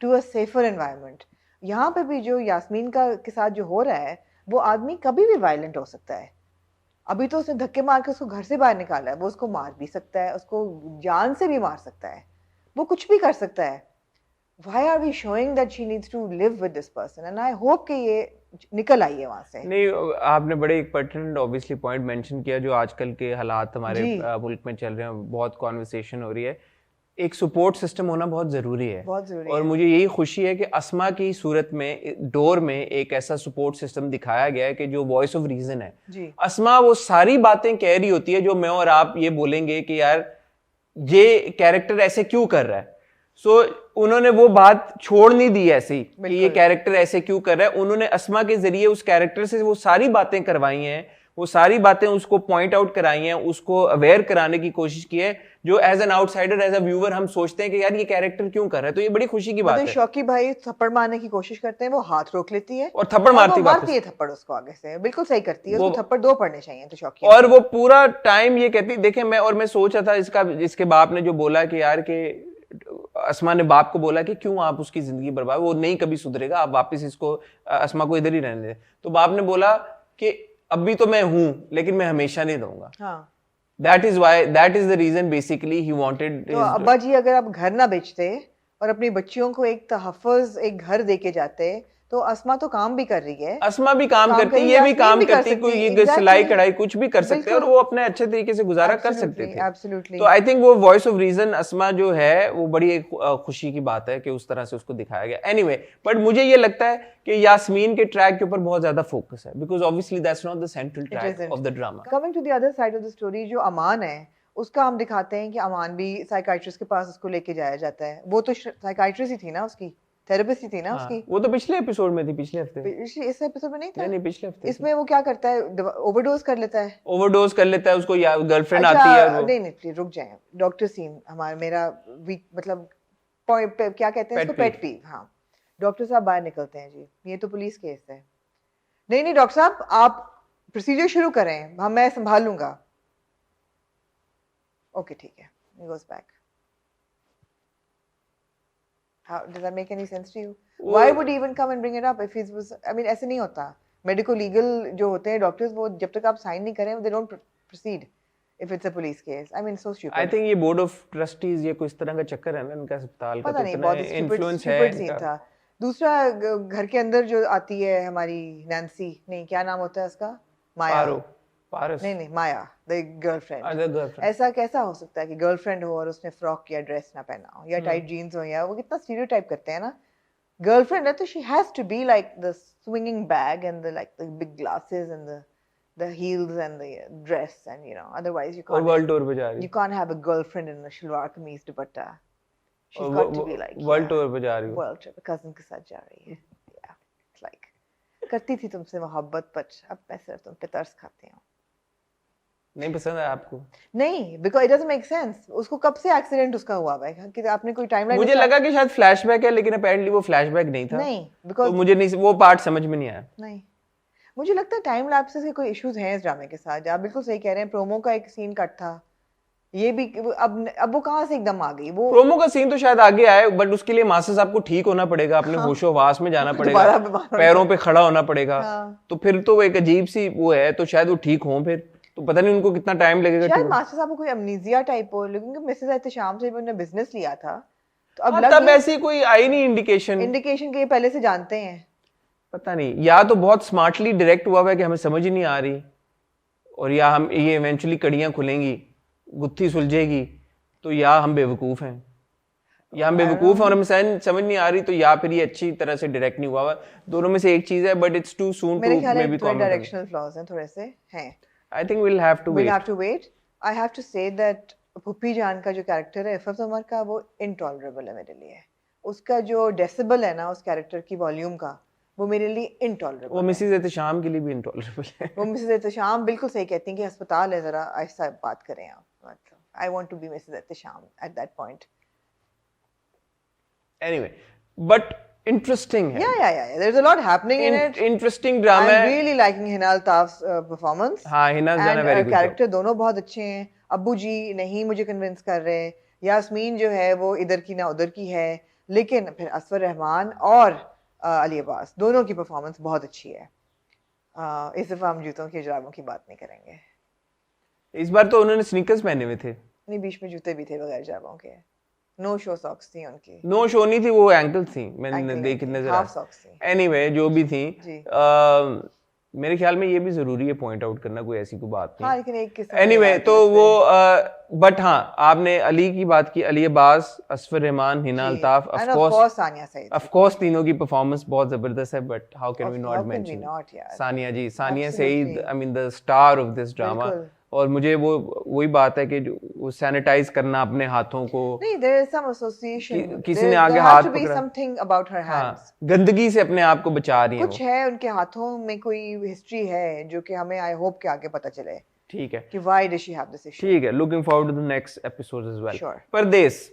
to a safer environment. यहाँ पे भी जो यास्मीन का के साथ जो हो रहा है, वो आदमी कभी भी वायलेंट हो सकता है। अभी तो उसने धक्के मार के उसको घर से बाहर निकाला है, वो उसको मार भी सकता है, उसको जान से भी मार सकता है, वो कुछ भी कर सकता है। Why are we showing that she needs to live with this person? And I hope कि ये निकल आई है वहाँ से। नहीं, आपने बड़े एक पर्टिनेंट ऑब्वियसली पॉइंट मेंशन किया जो आजकल के हालात हमारे मुल्क में चल रहे हैं, बहुत कॉन्वर्सेशन हो रही है। एक सपोर्ट सिस्टम होना बहुत जरूरी है, बहुत जरूरी और है। मुझे यही खुशी है कि अस्मा की सूरत में डोर में एक ऐसा सपोर्ट सिस्टम दिखाया गया है कि जो वॉइस ऑफ रीजन है। जी अस्मा वो सारी बातें कह रही होती है जो मैं और आप ये बोलेंगे कि यार ये कैरेक्टर ऐसे क्यों कर रहा है। सो उन्होंने वो बात छोड़ नहीं दी ऐसी कि ये कैरेक्टर ऐसे क्यों कर रहा है। उन्होंने अस्मा के जरिए उस कैरेक्टर से वो सारी बातें करवाई हैं, वो सारी बातें उसको पॉइंट आउट कराई हैं, उसको अवेयर कराने की कोशिश की है, जो as an outsider as a viewer हम सोचते हैं कि यार ये कैरेक्टर क्यों कर रहा है। तो ये बड़ी खुशी की बात है। शौकी भाई थप्पड़ मारने की कोशिश करते हैं, वो हाथ रोक लेती है और थप्पड़ मारती है थप्पड़ उसको आगे से, बिल्कुल सही करती है, उसको थप्पड़ 2 पड़ने चाहिए तो शौकी। और वो पूरा टाइम ये कहती, देखे मैं सोच रहा था इसके बाप ने जो बोला कि यार के अस्मा ने बाप को बोला कि क्यों आप उसकी जिंदगी बर्बाद, वो नहीं कभी सुधरेगा, आप वापस इसको अस्मा को इधर ही रहने दे। तो बाप ने बोला कि अभी तो मैं हूं लेकिन मैं हमेशा नहीं रहूंगा। हाँ। That is the reason basically he wanted. तो अब्बा जी अगर आप घर ना बेचते और अपनी बच्चियों को एक तहफ़्फ़ुज़, एक घर दे के जाते, तो अस्मा तो काम भी कर रही है, अस्मा भी काम करती है, ये भी काम करती है, कोई ये सिलाई कढ़ाई कुछ भी कर सकते हैं और वो अपने अच्छे तरीके से गुजारा कर सकते थे। एब्सोल्युटली। तो आई थिंक वो वॉइस ऑफ रीजन अस्मा जो है वो बड़ी एक खुशी की बात है कि उस तरह से उसको दिखाया गया। एनीवे, बट मुझे ये लगता है कि यास्मीन के ट्रैक के ऊपर बहुत ज्यादा फोकस है, because obviously that's not the central track of the drama. Coming to the other side of the story, जो अमान है उसका हम दिखाते हैं कि अमान भी साइकाइट्रिस्ट के पास उसको लेके जाया जाता है। वो तो साइकाइट्रिस्ट ही थी ना, उसकी थेरेपिस्ट ही थी ना। उसकी वो तो पिछले एपिसोड में थी, पिछले हफ्ते। इस एपिसोड में नहीं था? नहीं, पिछले हफ्ते। इसमें वो क्या करता है, ओवरडोज कर लेता है। ओवरडोज कर लेता है, उसको गर्लफ्रेंड अच्छा, आती है। नहीं प्लीज रुक जाए। डॉक्टर सीन मेरा वीक, मतलब क्या कहते हैं उसको, पेट पीव। हाँ, डॉक्टर साहब बाहर निकलते हैं जी, ये तो पुलिस केस है। नहीं डॉक्टर साहब, आप प्रोसीजर शुरू करें, मैं संभाल लूंगा। ओके ठीक है, he goes back. How does that make any sense to you? Why would he even come and bring it up if he was, I mean, ऐसे नहीं होता। मेडिको लीगल जो होते हैं डॉक्टर्स, वो जब तक आप साइन नहीं करें, they don't proceed if it's a police case. I mean, so stupid. I think ये बोर्ड ऑफ ट्रस्टीज, ये कुछ तरह का चक्कर है ना इनका अस्पताल का, पता नहीं, बहुत इन्फ्लुएंस है इनका। था। दूसरा, घर के अंदर जो आती है हमारी नैन्सी, नहीं क्या नाम होता है उसका, माया, पारस, नहीं माया, द गर्लफ्रेंड। ऐसा कैसा हो सकता है कि गर्लफ्रेंड हो और उसने फ्रॉक या ड्रेस ना पहना हो या टाइट जीन्स हो, या वो कितना स्टीरियोटाइप करते हैं ना। गर्लफ्रेंड है तो she has to be like the swinging bag and the like the big glasses and the heels and the dress, and you know, otherwise you can't world tour पे जा रही, you can't have a girlfriend in a shalwar kameez dupatta. She's got to be like world tour पे जा रही है, world trip cousin के साथ जा रही है। Yeah, it's like करती थी तुमसे मोहब्बत, पर अब मैं सिर्फ तुम पे तरस खाती हूँ। नहीं पसंद है आपको? नहीं, because it doesn't make sense। उसको कब से एक्सीडेंट उसका हुआ है कि आपने कोई टाइमलाइन? मुझे लगा कि शायद फ्लैशबैक है, लेकिन अपेरेंटली वो फ्लैशबैक नहीं था। नहीं, because तो मुझे नहीं, वो पार्ट समझ में नहीं आया। नहीं, मुझे लगता है टाइम लैप्सेस के कोई इश्यूज हैं इस ड्रामे के साथ। आप बिल्कुल सही कह रहे हैं, प्रोमो का एक सीन कट था, ये भी अब वो कहाँ से एकदम आ गई। वो प्रोमो का सीन तो शायद आगे आए, बट उसके लिए मास्टर्स आपको ठीक होना पड़ेगा, अपने होशोहवास में जाना पड़ेगा, पैरों पे खड़ा होना पड़ेगा। तो फिर तो एक अजीब सी वो है, तो शायद वो ठीक हो। फिर तो पता नहीं उनको कितना टाइम लगेगा। शायद मास्टर साहब को कोई अमनीजिया टाइप हो, लेकिन मिसेस एहतशाम से उन्होंने बिजनेस लिया था, तो अब तब ऐसी कोई आई नहीं इंडिकेशन के पहले से जानते हैं। पता नहीं, या तो बहुत स्मार्टली डायरेक्ट हुआ है कि हमें समझ ही नहीं आ रही, और या हम ये इवेंचुअली कड़ियां खुलेंगी, गुत्थी सुलझेगी, तो या हम बेवकूफ हैं, या हम बेवकूफ हैं और हमें समझ नहीं आ रही, तो या फिर ये अच्छी तरह से डायरेक्ट नहीं हुआ। दोनों में से एक चीज है, but it's too soon to maybe comment. Directional flaws हैं थोड़े से हैं। I think we'll have to wait. I have to say that puppy जान का जो कैरेक्टर है इफ़त उमर का, वो इनटॉलरेबल है मेरे लिए। उसका जो डेसिबल है ना उस कैरेक्टर की वॉल्यूम का, वो मेरे लिए इनटॉलरेबल। वो मिसेस एहतशाम के लिए भी इनटॉलरेबल है। वो मिसेस एहतशाम बिल्कुल सही कहती हैं कि अस्पताल है, जरा ऐसा बात करें आप। मतलब I want to be Mrs Ehtesham at that point. Anyway, but interesting है। Yeah. There's a lot happening in it. Interesting drama है। I'm really liking Hinal Altaf's performance. हाँ, Hinal's done a very good character दोनों बहुत अच्छे हैं। अब्बू जी नहीं मुझे कन्विंस कर रहे, यास्मीन जो है वो इधर की ना उधर की है, लेकिन फिर असफर रहमान और अली अब्बास दोनों की परफॉर्मेंस बहुत अच्छी है। इस दफा हम जूतों के जुराबों की बात नहीं करेंगे। इस बार तो उन्होंने स्नीकर्स पहने हुए थे। नहीं, बीच में जूते भी थे बगैर जुराबों के। नो शो सॉक्स थी उनकी। नो शो नहीं थी, वो एंकल थी, मैंने देखी नजर हाफ सॉक्स थी। एनीवे जो भी थी, मेरे ख्याल में ये भी जरूरी है पॉइंट आउट करना, कोई ऐसी कोई बात नहीं। हाँ, लेकिन एक किस्म एनीवे तो वो बट हाँ, आपने अली की बात की, अली अब्बास, असफर रहमान, हिना अल्ताफ, ऑफ कोर्स तीनों की परफॉर्मेंस बहुत जबरदस्त है, but how can we not mention Sania ji, Sania Saeed, I mean the star of this drama. और मुझे वही बात है कि वो सैनिटाइज करना अपने हाथों को, नहीं, there is some association, किसी ने आगे हाथ पकड़ा, something about her hands, गंदगी से अपने आप को बचा रही है, कुछ है उनके हाथों में, कोई हिस्ट्री है जो कि हमें आई होप के आगे पता चले। ठीक है कि why does she have this issue? ठीक है, looking forward to the next episodes as well. Sure. परदेस,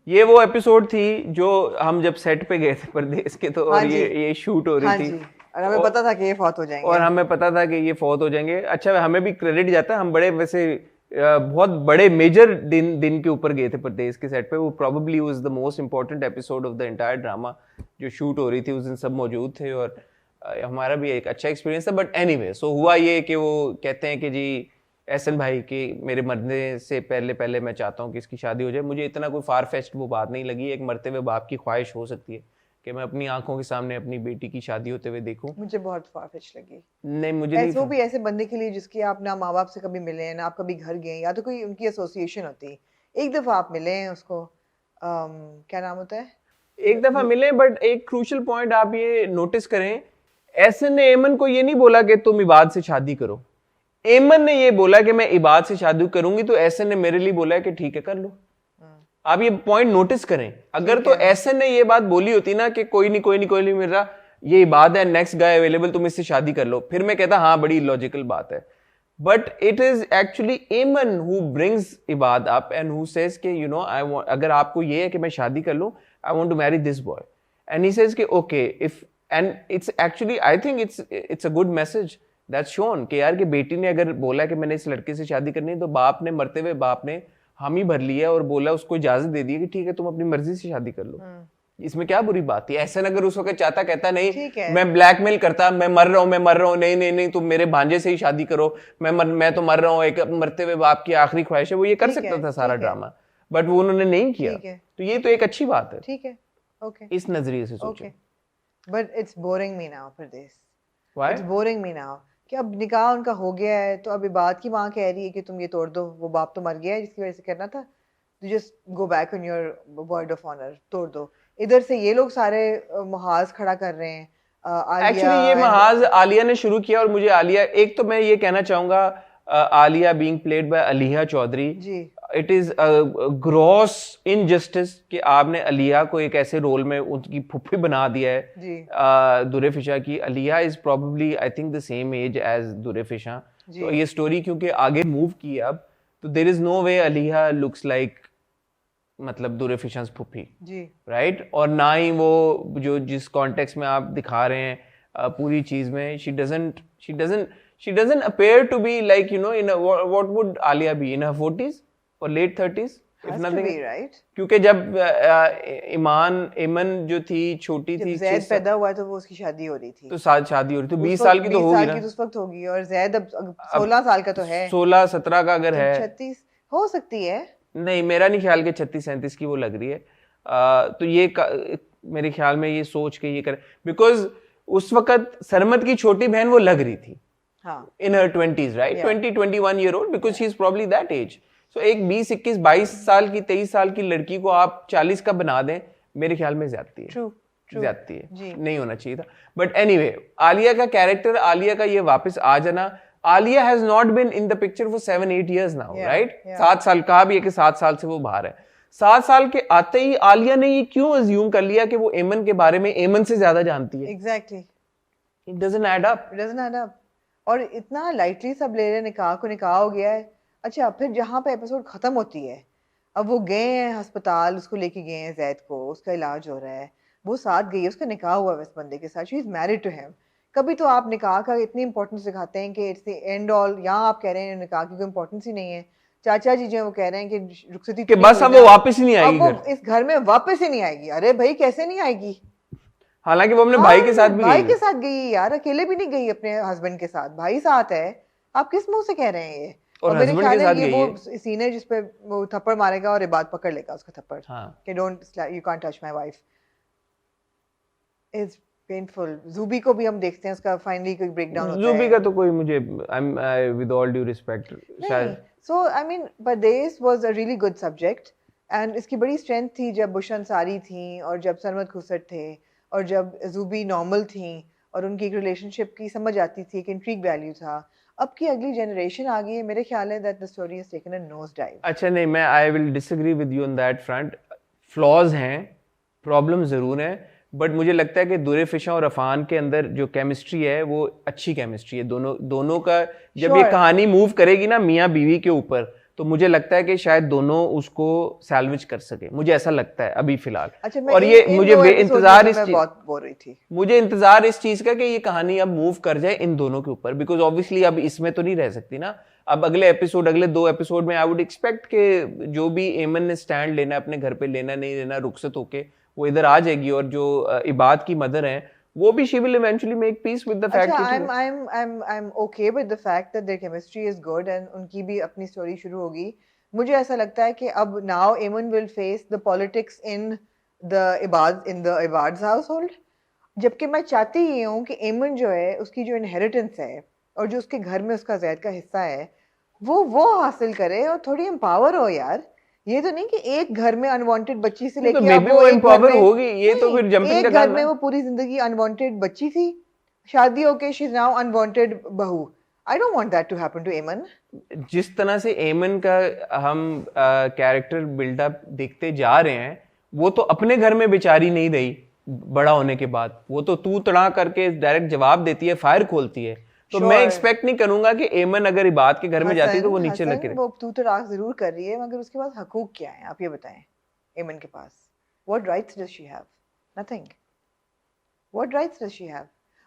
ये वो एपिसोड थी जो हम जब सेट पे गए थे परदेस के, तो और ये शूट हो रही थी और हमें पता था कि ये फौत हो जाएंगे, और हमें पता था कि ये फौत हो जाएंगे। अच्छा, हमें भी क्रेडिट जाता है, हम बड़े वैसे बहुत बड़े मेजर दिन के ऊपर गए थे परदेस के सेट पे। वो probably was the most important episode of the entire drama जो शूट हो रही थी, उस दिन सब मौजूद थे और हमारा भी एक अच्छा एक्सपीरियंस था। बट एनीवे, सो हुआ ये कि वो कहते हैं कि जी एहसन भाई कि मेरे मरने से पहले मैं चाहता हूँ कि इसकी शादी हो जाए। मुझे इतना कोई फार फेस्ट वो बात नहीं लगी, एक मरते हुए बाप की ख्वाहिश हो सकती है कि मैं अपनी आंखों के सामने अपनी बेटी की शादी होते हुए देखूं। मुझे बहुत फार-फेच लगी। नहीं, मुझे नहीं। वो भी ऐसे बंदे के लिए जिसकी आप ना माँ बाप से कभी मिले हैं, ना आप कभी घर गए, या तो कोई उनकी एसोसिएशन होती, एक दफा आप मिले हैं उसको, क्या नाम होता है, एक दफा मिले। बट एक क्रूशियल पॉइंट आप ये नोटिस करें, एहसन ने एमन को ये नहीं बोला कि तुम इबाद से शादी करो, एमन ने ये बोला कि मैं इबाद से शादी करूंगी, तो एहसन ने मेरे लिए बोला है कि ठीक है कर लो। आप ये पॉइंट नोटिस करें, अगर तो एहसन ने ये बात बोली होती ना कि कोई नहीं मिल रहा, ये इबाद है, नेक्स्ट गाय अवेलेबल, तुम इससे शादी कर लो, फिर मैं कहता हाँ बड़ी लॉजिकल बात है। But it is actually Aiman who brings Ibad up and who says कि यू नो आई वांट, अगर आपको ये है कि मैं शादी कर लूं, I want to marry this boy, and he says कि okay if, and it's actually I think it's a good message that's shown कि यार कि बेटी ने अगर बोला कि मैंने इस लड़के से शादी करनी है, तो बाप ने, मरते हुए बाप ने हामी भर लिया और बोला, उसको इजाजत दे दी कि ठीक है तुम अपनी मर्जी से शादी कर लो। इसमें क्या बुरी बात थी? ऐसा अगर उस वक्त चाहता, कहता नहीं मैं ब्लैकमेल करता, मैं मर रहा हूँ, नहीं तुम मेरे भांजे से ही शादी करो, मैं तो मर रहा हूँ, एक मरते हुए बाप की आखिरी ख्वाहिश है, वो ये कर सकता था सारा ड्रामा, बट वो उन्होंने नहीं किया। तो ये तो एक अच्छी बात है, ठीक है, ओके, इस नजरिए से सोचो। But it's boring me now परदेस, why it's boring me now कि अब निकाह उनका हो गया है, तो अब इबाद की माँ कह रही है कि तुम ये तोड़ दो, वो बाप तो मर गया है जिसकी वजह से करना था, तो just go back on your word of honour, तोड़ दो। इधर से ये लोग सारे महाज खड़ा कर रहे हैं। एक्चुअली ये महाज आलिया ने शुरू किया, और मुझे आलिया, एक तो मैं ये कहना चाहूंगा, Alia being played by Alia Chaudhry ji, it is gross injustice कि आपने अलिया को एक ऐसे रोल में उनकी फुफ्फी बना दिया है दुरे फिशा की। Alia is probably I think the same age as Dure Fishan, तो ये स्टोरी क्योंकि आगे मूव की अब, तो there is no way Alia looks like मतलब दुरे फिशा फुफ्फी जी, राइट। और ना ही वो जो जिस कॉन्टेक्स्ट में आप दिखा रहे हैं पूरी चीज में, she doesn't appear to be like, you know, in a, what would Alia be, in her 40s or late 30s, if nothing, right? क्योंकि जब इमन जो थी छोटी थी, ज़ैद पैदा हुआ तो वो उसकी शादी हो रही थी, तो शादी हो रही थी, 20 साल की तो होगी ना, उस वक्त होगी, और ज़ैद अब 16 साल का तो है, 16-17 का अगर है, 36 हो सकती है, नहीं मेरा नहीं ख्याल कि 36-37 की वो लग रही है। तो ये मेरे ख्याल में ये सोच के ये करे, बिकॉज उस वक्त सरमत की छोटी बहन वो लग रही थी in her 20s, right? 20-21 year old, because she is probably that age. So एक 20-21-22 साल की 23 साल की लड़की को आप 40 का बना दें, मेरे ख्याल में ज्यादती है, ज्यादती है, नहीं होना चाहिए था। But anyway, आलिया का कैरेक्टर, आलिया का ये वापस आ जाना, Alia has not been in the picture for 7-8 years now, right? 7 साल, कहा भी है कि 7 साल से वो बाहर है। 7 साल के आते ही आलिया ने ये क्यों अज्यूम कर लिया कि वो एमन के बारे में एमन से ज्यादा जानती है? Exactly. It doesn't add up. It doesn't add up. और इतना लाइटली सब ले रहे, निकाह को निकाह हो गया है। अच्छा, फिर जहाँ पे एपिसोड खत्म होती है, अब वो गए हैं अस्पताल, उसको लेके गए हैं जैद को, उसका इलाज हो रहा है, वो साथ गई है, उसका निकाह हुआ है इस बंदे के साथ, she is married to him. कभी तो आप निकाह का इतनी इंपॉर्टेंस दिखाते हैं कि इट्स द एंड ऑल, यहाँ आप कह रहे हैं निकाह की कोई इंपॉर्टेंस ही नहीं है। चाचा जी जो वो कह रहे हैं कि रुखसती कि बस अब वो वापस ही नहीं आएगी, वो इस घर में वापस ही नहीं आएगी। अरे भाई कैसे नहीं आएगी, हालांकि वो अपने भाई के साथ भी भाई के साथ गई यार, अकेले भी नहीं गई अपने हस्बैंड के साथ, भाई साथ है, आप किस मुंह से कह रहे हैं ये? और मेरे हस्बैंड ख्याल के है साथ ये गई वो है। सीन है जिसपे वो थप्पड़ मारेगा और इबाद पकड़ लेगा उसका थप्पड़ हाँ कि don't you can't touch my wife is painful. Zubi को भी हम देखते हैं उसका फाइनली कोई ब्रेकडाउन होता ज़ूबी है। का तो कोई मुझे विद ऑल ड्यू रिस्पेक्ट नहीं, शायद सो I mean Pradesh was a really good subject and इसकी बड़ी स्ट्रेंथ थी जब बुश अंसारी थी और जब सरमद खुसर थे और जब ज़ूबी नॉर्मल थी और उनकी एक रिलेशनशिप की समझ आती थी, एक इंट्रीग वैल्यू था। अब की अगली जनरेशन आ गई है, मेरे ख्याल है that the story has taken a nose dive. अच्छा नहीं, मैं I will disagree with you on that front. Flaws हैं, प्रॉब्लम जरूर हैं, बट मुझे लगता है कि दुरे फिशा और अफान के अंदर जो केमिस्ट्री है वो अच्छी केमिस्ट्री है। दोनों का जब ये Sure. कहानी मूव करेगी ना मियाँ बीवी के ऊपर, तो मुझे लगता है कि शायद दोनों उसको सैल्वेज कर सके, मुझे ऐसा लगता है अभी फिलहाल। अच्छा, मैं और इन ये इन मुझे दो एपिसोड इंतजार में इस मैं चीज बहुत बोर हुई थी। मुझे इंतजार इस चीज का कि ये कहानी अब मूव कर जाए इन दोनों के ऊपर, बिकॉज ऑब्वियसली अब इसमें तो नहीं रह सकती ना। अब अगले 2 एपिसोड में आई वुड एक्सपेक्ट कि जो भी एमन ने स्टैंड लेना अपने घर पे, लेना नहीं लेना, रुखसत होके वो इधर आ जाएगी। और जो इबाद की मदर है वो भी she will eventually make peace with the fact अच्छा, कि I'm okay with the fact that their chemistry is good and उनकी भी अपनी स्टोरी शुरू होगी। मुझे ऐसा लगता है कि अब now Eamon will face the politics in the Ibad's household, जबकि मैं चाहती ही हूँ कि एमन जो है उसकी जो इनहेरिटेंस है और जो उसके घर में उसका जैद का हिस्सा है वो हासिल करे और थोड़ी एम्पावर हो यार। ये तो नहीं कि एक घर में अनवांटेड बच्ची से तो लेके मे अब बी वो वो एक घर एम्पावर में होगी, ये तो नहीं, फिर जंपिंग एक का घर काम में है। वो पूरी जिंदगी अनवांटेड बच्ची थी, शादी होके शी इज नाउ अनवांटेड बहू। I don't want that to happen to Eman. जिस तरह से एमन का हम कैरेक्टर बिल्डअप देखते जा रहे हैं, वो तो अपने घर में बेचारी नहीं रही बड़ा होने के बाद, वो तो तू तड़ा करके डायरेक्ट जवाब देती है, फायर खोलती है। तो मैं एक्सपेक्ट नहीं करूंगा कि एमन अगर इबाद के घर में जाती है तो वो नीचे लगे। वो तू तड़ाक जरूर कर रही है मगर उसके पास हकूक क्या है आप ये बताएं। एमन के पास what rights does she have? Nothing. What rights does she have?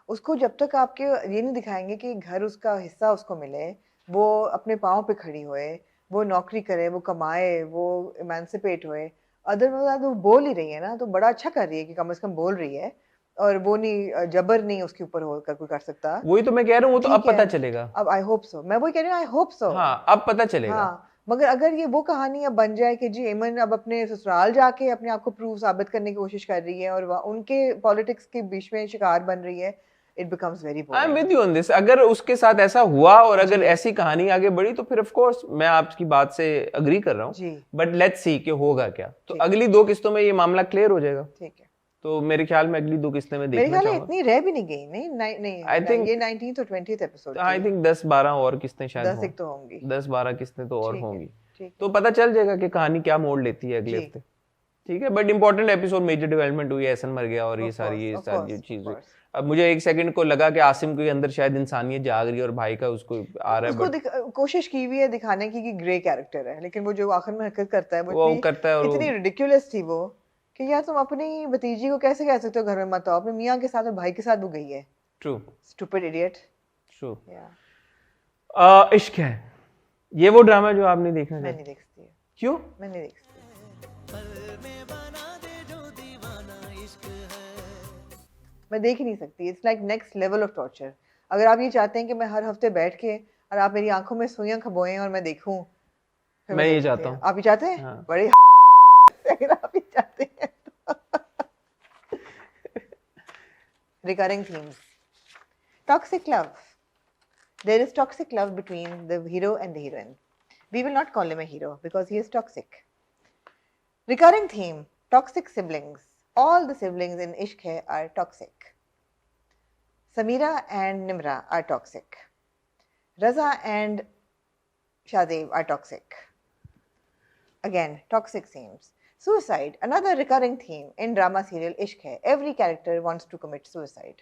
उसको जब तक आपके ये नहीं दिखाएंगे कि घर उसका हिस्सा उसको मिले, वो अपने पाँव पे खड़ी होए, वो नौकरी करे, वो कमाए, वो इमेंसिपेट होए, अदरवाइज वो बोल ही रही है ना, तो बड़ा अच्छा कर रही है कि कम से कम बोल रही है और वो नहीं जबर नहीं उसके ऊपर होकर कोई कर सकता। वही तो मैं कह रहा हूँ, वो तो अब ठीक है, पता चलेगा। अब आई होप सो, मैं वही कह रही हूँ आई होप सो। हाँ अब पता चलेगा। हाँ, मगर अगर ये वो कहानी अब बन जाए कि जी एमन अब अपने ससुराल जाके अपने आप को प्रूव साबित करने की कोशिश कर रही है और उनके पॉलिटिक्स के बीच में शिकार बन रही है, it becomes very I am boring. With you on this. अगर उसके साथ ऐसा हुआ और अगर ऐसी कहानी आगे बढ़ी तो फिर ऑफ कोर्स मैं आपकी बात से अग्री कर रहा हूँ, बट लेट्स सी कि होगा क्या। तो अगली 2 किस्तों में ये मामला क्लियर हो जाएगा। ठीक है, तो मेरे ख्याल में अगली 2 किस्तें में मेरे देखना ख्याल है चाहूंगा। इतनी रह भी नहीं गई। नहीं आई थिंक ये 19th और 20th एपिसोड आई थिंक 10-12 और किस्तें शायद 10 एक तो होंगी। 10-12 किस्तें तो और ठीक है, होंगी। ठीक तो पता चल जाएगा कि कहानी क्या मोड़ लेती है अगले जी। हफ्ते। ठीक है, but important episode, major development हुई, एहसन मर गया और ये Of सारी course, जो of चीज हुई। course. अब मुझे एक सेकंड को लगा कि आसिम के अंदर शायद इंसानियत जाग रही है और भाई का उसको आ रहा है, उसको कोशिश की हुई है दिखाने की कि ग्रे कैरेक्टर है, लेकिन वो जो आखिर में हरकत करता है वो करता है और इतनी रिडिकुलस थी वो कि यार तुम अपनी भतीजी को कैसे कह सकते हो घर में मत आओ, अपने मियाँ के साथ और भाई के साथ वो गई है। True, stupid idiot. ट्रू। या इश्क है ये वो ड्रामा जो आप नहीं देखना मैं चाहते? नहीं देखती। क्यों? मैं नहीं देखती। मैं देख ही नहीं सकती। It's like next level of torture. अगर आप ये चाहते हैं कि मैं हर हफ्ते बैठ के और आप मेरी आंखों में सुइयां खबोएं और मैं देखूं, फिर मैं ये देखती चाहता हूँ। हूँ। आप ये चाहते हैं? हाँ। बड़े अगर आप ये चाहते हैं recurring themes. Toxic love. There is toxic love between the hero and the heroine. We will not call him a hero because he is toxic. Recurring theme, toxic siblings. All the siblings in Ishq Hai are toxic. Samira and Nimra are toxic. Raza and Shahzeb are toxic. Again, toxic themes. Suicide, another recurring theme in drama serial Ishq Hai. Every character wants to commit suicide.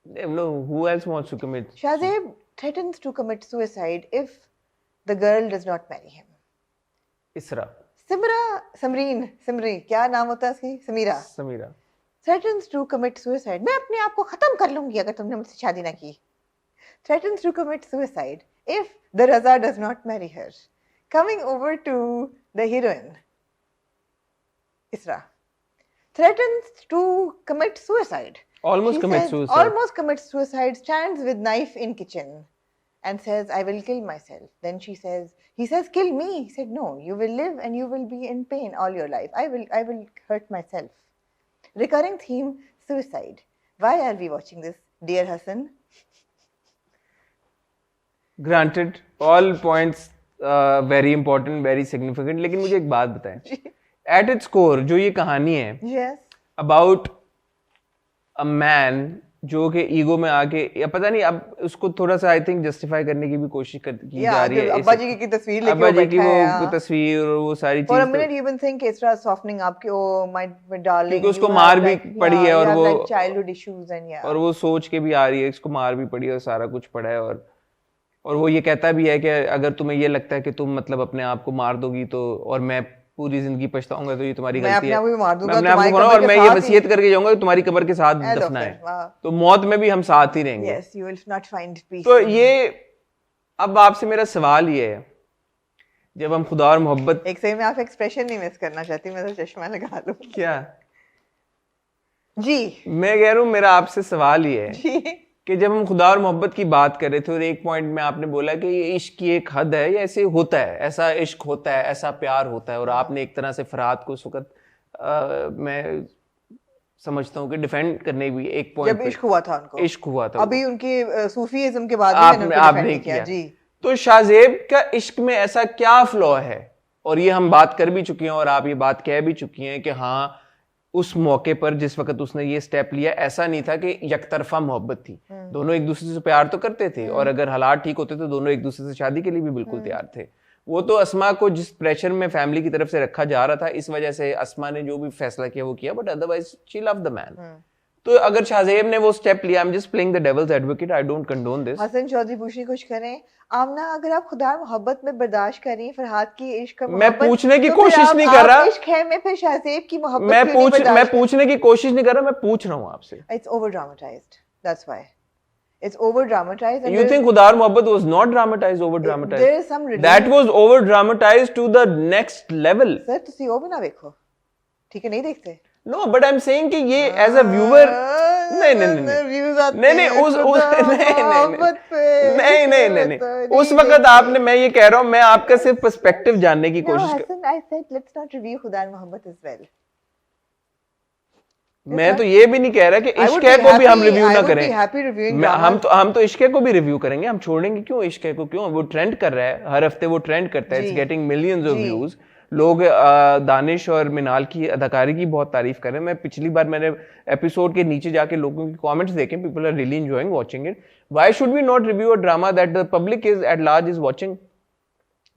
No, who else wants to commit? Shahzeb threatens to commit suicide if the girl does not marry him. इसरा, Simri, क्या नाम होता है इसकी? Samira threatens to commit suicide. मैं अपने आप को खत्म कर लूंगी अगर तुमने मुझसे शादी ना की. Threatens to commit suicide if the Raza does not marry her. Coming over to the heroine, Isra, threatens to commit suicide. almost She commit says, suicide. Almost commits suicide, stands with knife in kitchen. and says, I will kill myself. Then he says, kill me. He said, no, you will live and you will be in pain all your life. I will hurt myself. Recurring theme, suicide. Why are we watching this, dear Hassan? Granted, all points very important, very significant. लेकिन मुझे एक बात बताएं. At its core, जो ये कहानी है, yes, about a man जो कि ईगो में आके, या पता नहीं, अब उसको थोड़ा सा आई थिंक जस्टिफाई करने की भी कोशिश की जा रही है. अब्बा जी की तस्वीर लेके अब्बा जी की वो वो तस्वीर और वो सारी For a चीज, minute you even think Isra is softening up कि oh my darling, क्योंकि उसको you मार have भी like, पड़ी है और you have वो like childhood issues and और वो सोच के भी आ रही है, इसको मार भी पड़ी है और सारा कुछ पड़ा है. और वो ये कहता भी है कि अगर तुम्हें ये लगता है कि तुम मतलब अपने आप को मार दोगी तो, और मैं पूरी जिंदगी पछताऊंगा, तो ये तुम्हारी गलती है. मैं अपने आप को मारूंगा और मैं ये वसीयत करके जाऊंगा कि तुम्हारी कब्र के साथ दफना है, तो मौत में भी हम साथ ही रहेंगे. Yes, you will not find peace. तो ये अब आपसे मेरा सवाल ये है, जब हम खुदा और मोहब्बत, एक सही में आप एक्सप्रेशन नहीं मिस करना चाहती, मैं तो चश्मा लगा लूं. क्या जी, मैं कह रहा हूँ, मेरा आपसे सवाल ये है जी, कि जब हम खुदा और मोहब्बत की बात कर रहे थे और एक पॉइंट में आपने बोला कि ये इश्क की एक हद है, या ऐसे होता है, ऐसा इश्क होता है, ऐसा प्यार होता है, और आपने एक तरह से फरहाद को उस वक्त मैं समझता हूँ कि डिफेंड करने भी एक पॉइंट जब इश्क हुआ था उनको, इश्क हुआ था, अभी उनके सूफीइज्म के बाद में उनको आपने डिफेंड किया. जी, तो शाहजेब का इश्क में ऐसा क्या फ्लॉ है, और ये हम बात कर भी चुकी हैं और आप ये बात कह भी चुकी हैं कि हाँ, उस मौके पर जिस वक्त उसने ये स्टेप लिया, ऐसा नहीं था कि यकतरफा मोहब्बत थी, दोनों एक दूसरे से प्यार तो करते थे, और अगर हालात ठीक होते तो दोनों एक दूसरे से शादी के लिए भी बिल्कुल तैयार थे. वो तो अस्मा को जिस प्रेशर में फैमिली की तरफ से रखा जा रहा था, इस वजह से अस्मा ने जो भी फैसला किया वो किया, but otherwise she loved the man. तो अगर शाहजेब ने वो स्टेप लिया, I am just playing the devil's advocate, I don't condone this. Hasan Chaudhry पूछने कुछ करें, आमना, अगर आप खुदा मोहब्बत में बर्दाश्त करें फरहाद की इश्क का, मैं पूछने की कोशिश नहीं कर रहा, इश्क है में फिर शाहजेब की मोहब्बत मैं पूछने की कोशिश नहीं कर रहा, मैं पूछ रहा हूँ आपसे. It's over dramatised, that's why it's over dramatized. You think Khuda aur Mohabbat was not dramatized, over dramatized? There is some that was over dramatized to the next level. Sir, तुसी वो भी ना देखो, ठीक है, नहीं देखते? No, but I'm saying कि ये as a viewer, नहीं, उस वक्त आपने, मैं ये कह रहा हूँ, मैं आपका सिर्फ पर्सपेक्टिव जानने की कोशिश कर. I said let's not review खुदा और मोहब्बत as well. मैं तो ये भी नहीं कह रहा कि इश्क़े को भी हम रिव्यू ना करें. हम तो इश्क़े को भी रिव्यू करेंगे, हम छोड़ेंगे क्यों इश्क़े को? क्यों? वो ट्रेंड कर रहा है, हर हफ्ते वो ट्रेंड करता है, it's getting millions of views. लोग दानिश और मिनाल की अदाकारी की बहुत तारीफ कर रहे हैं. मैं पिछली बार मैंने एपिसोड के नीचे जाके लोगों के कमेंट्स देखे, people are really enjoying watching it. Why should we not review a drama that the public is at large is watching?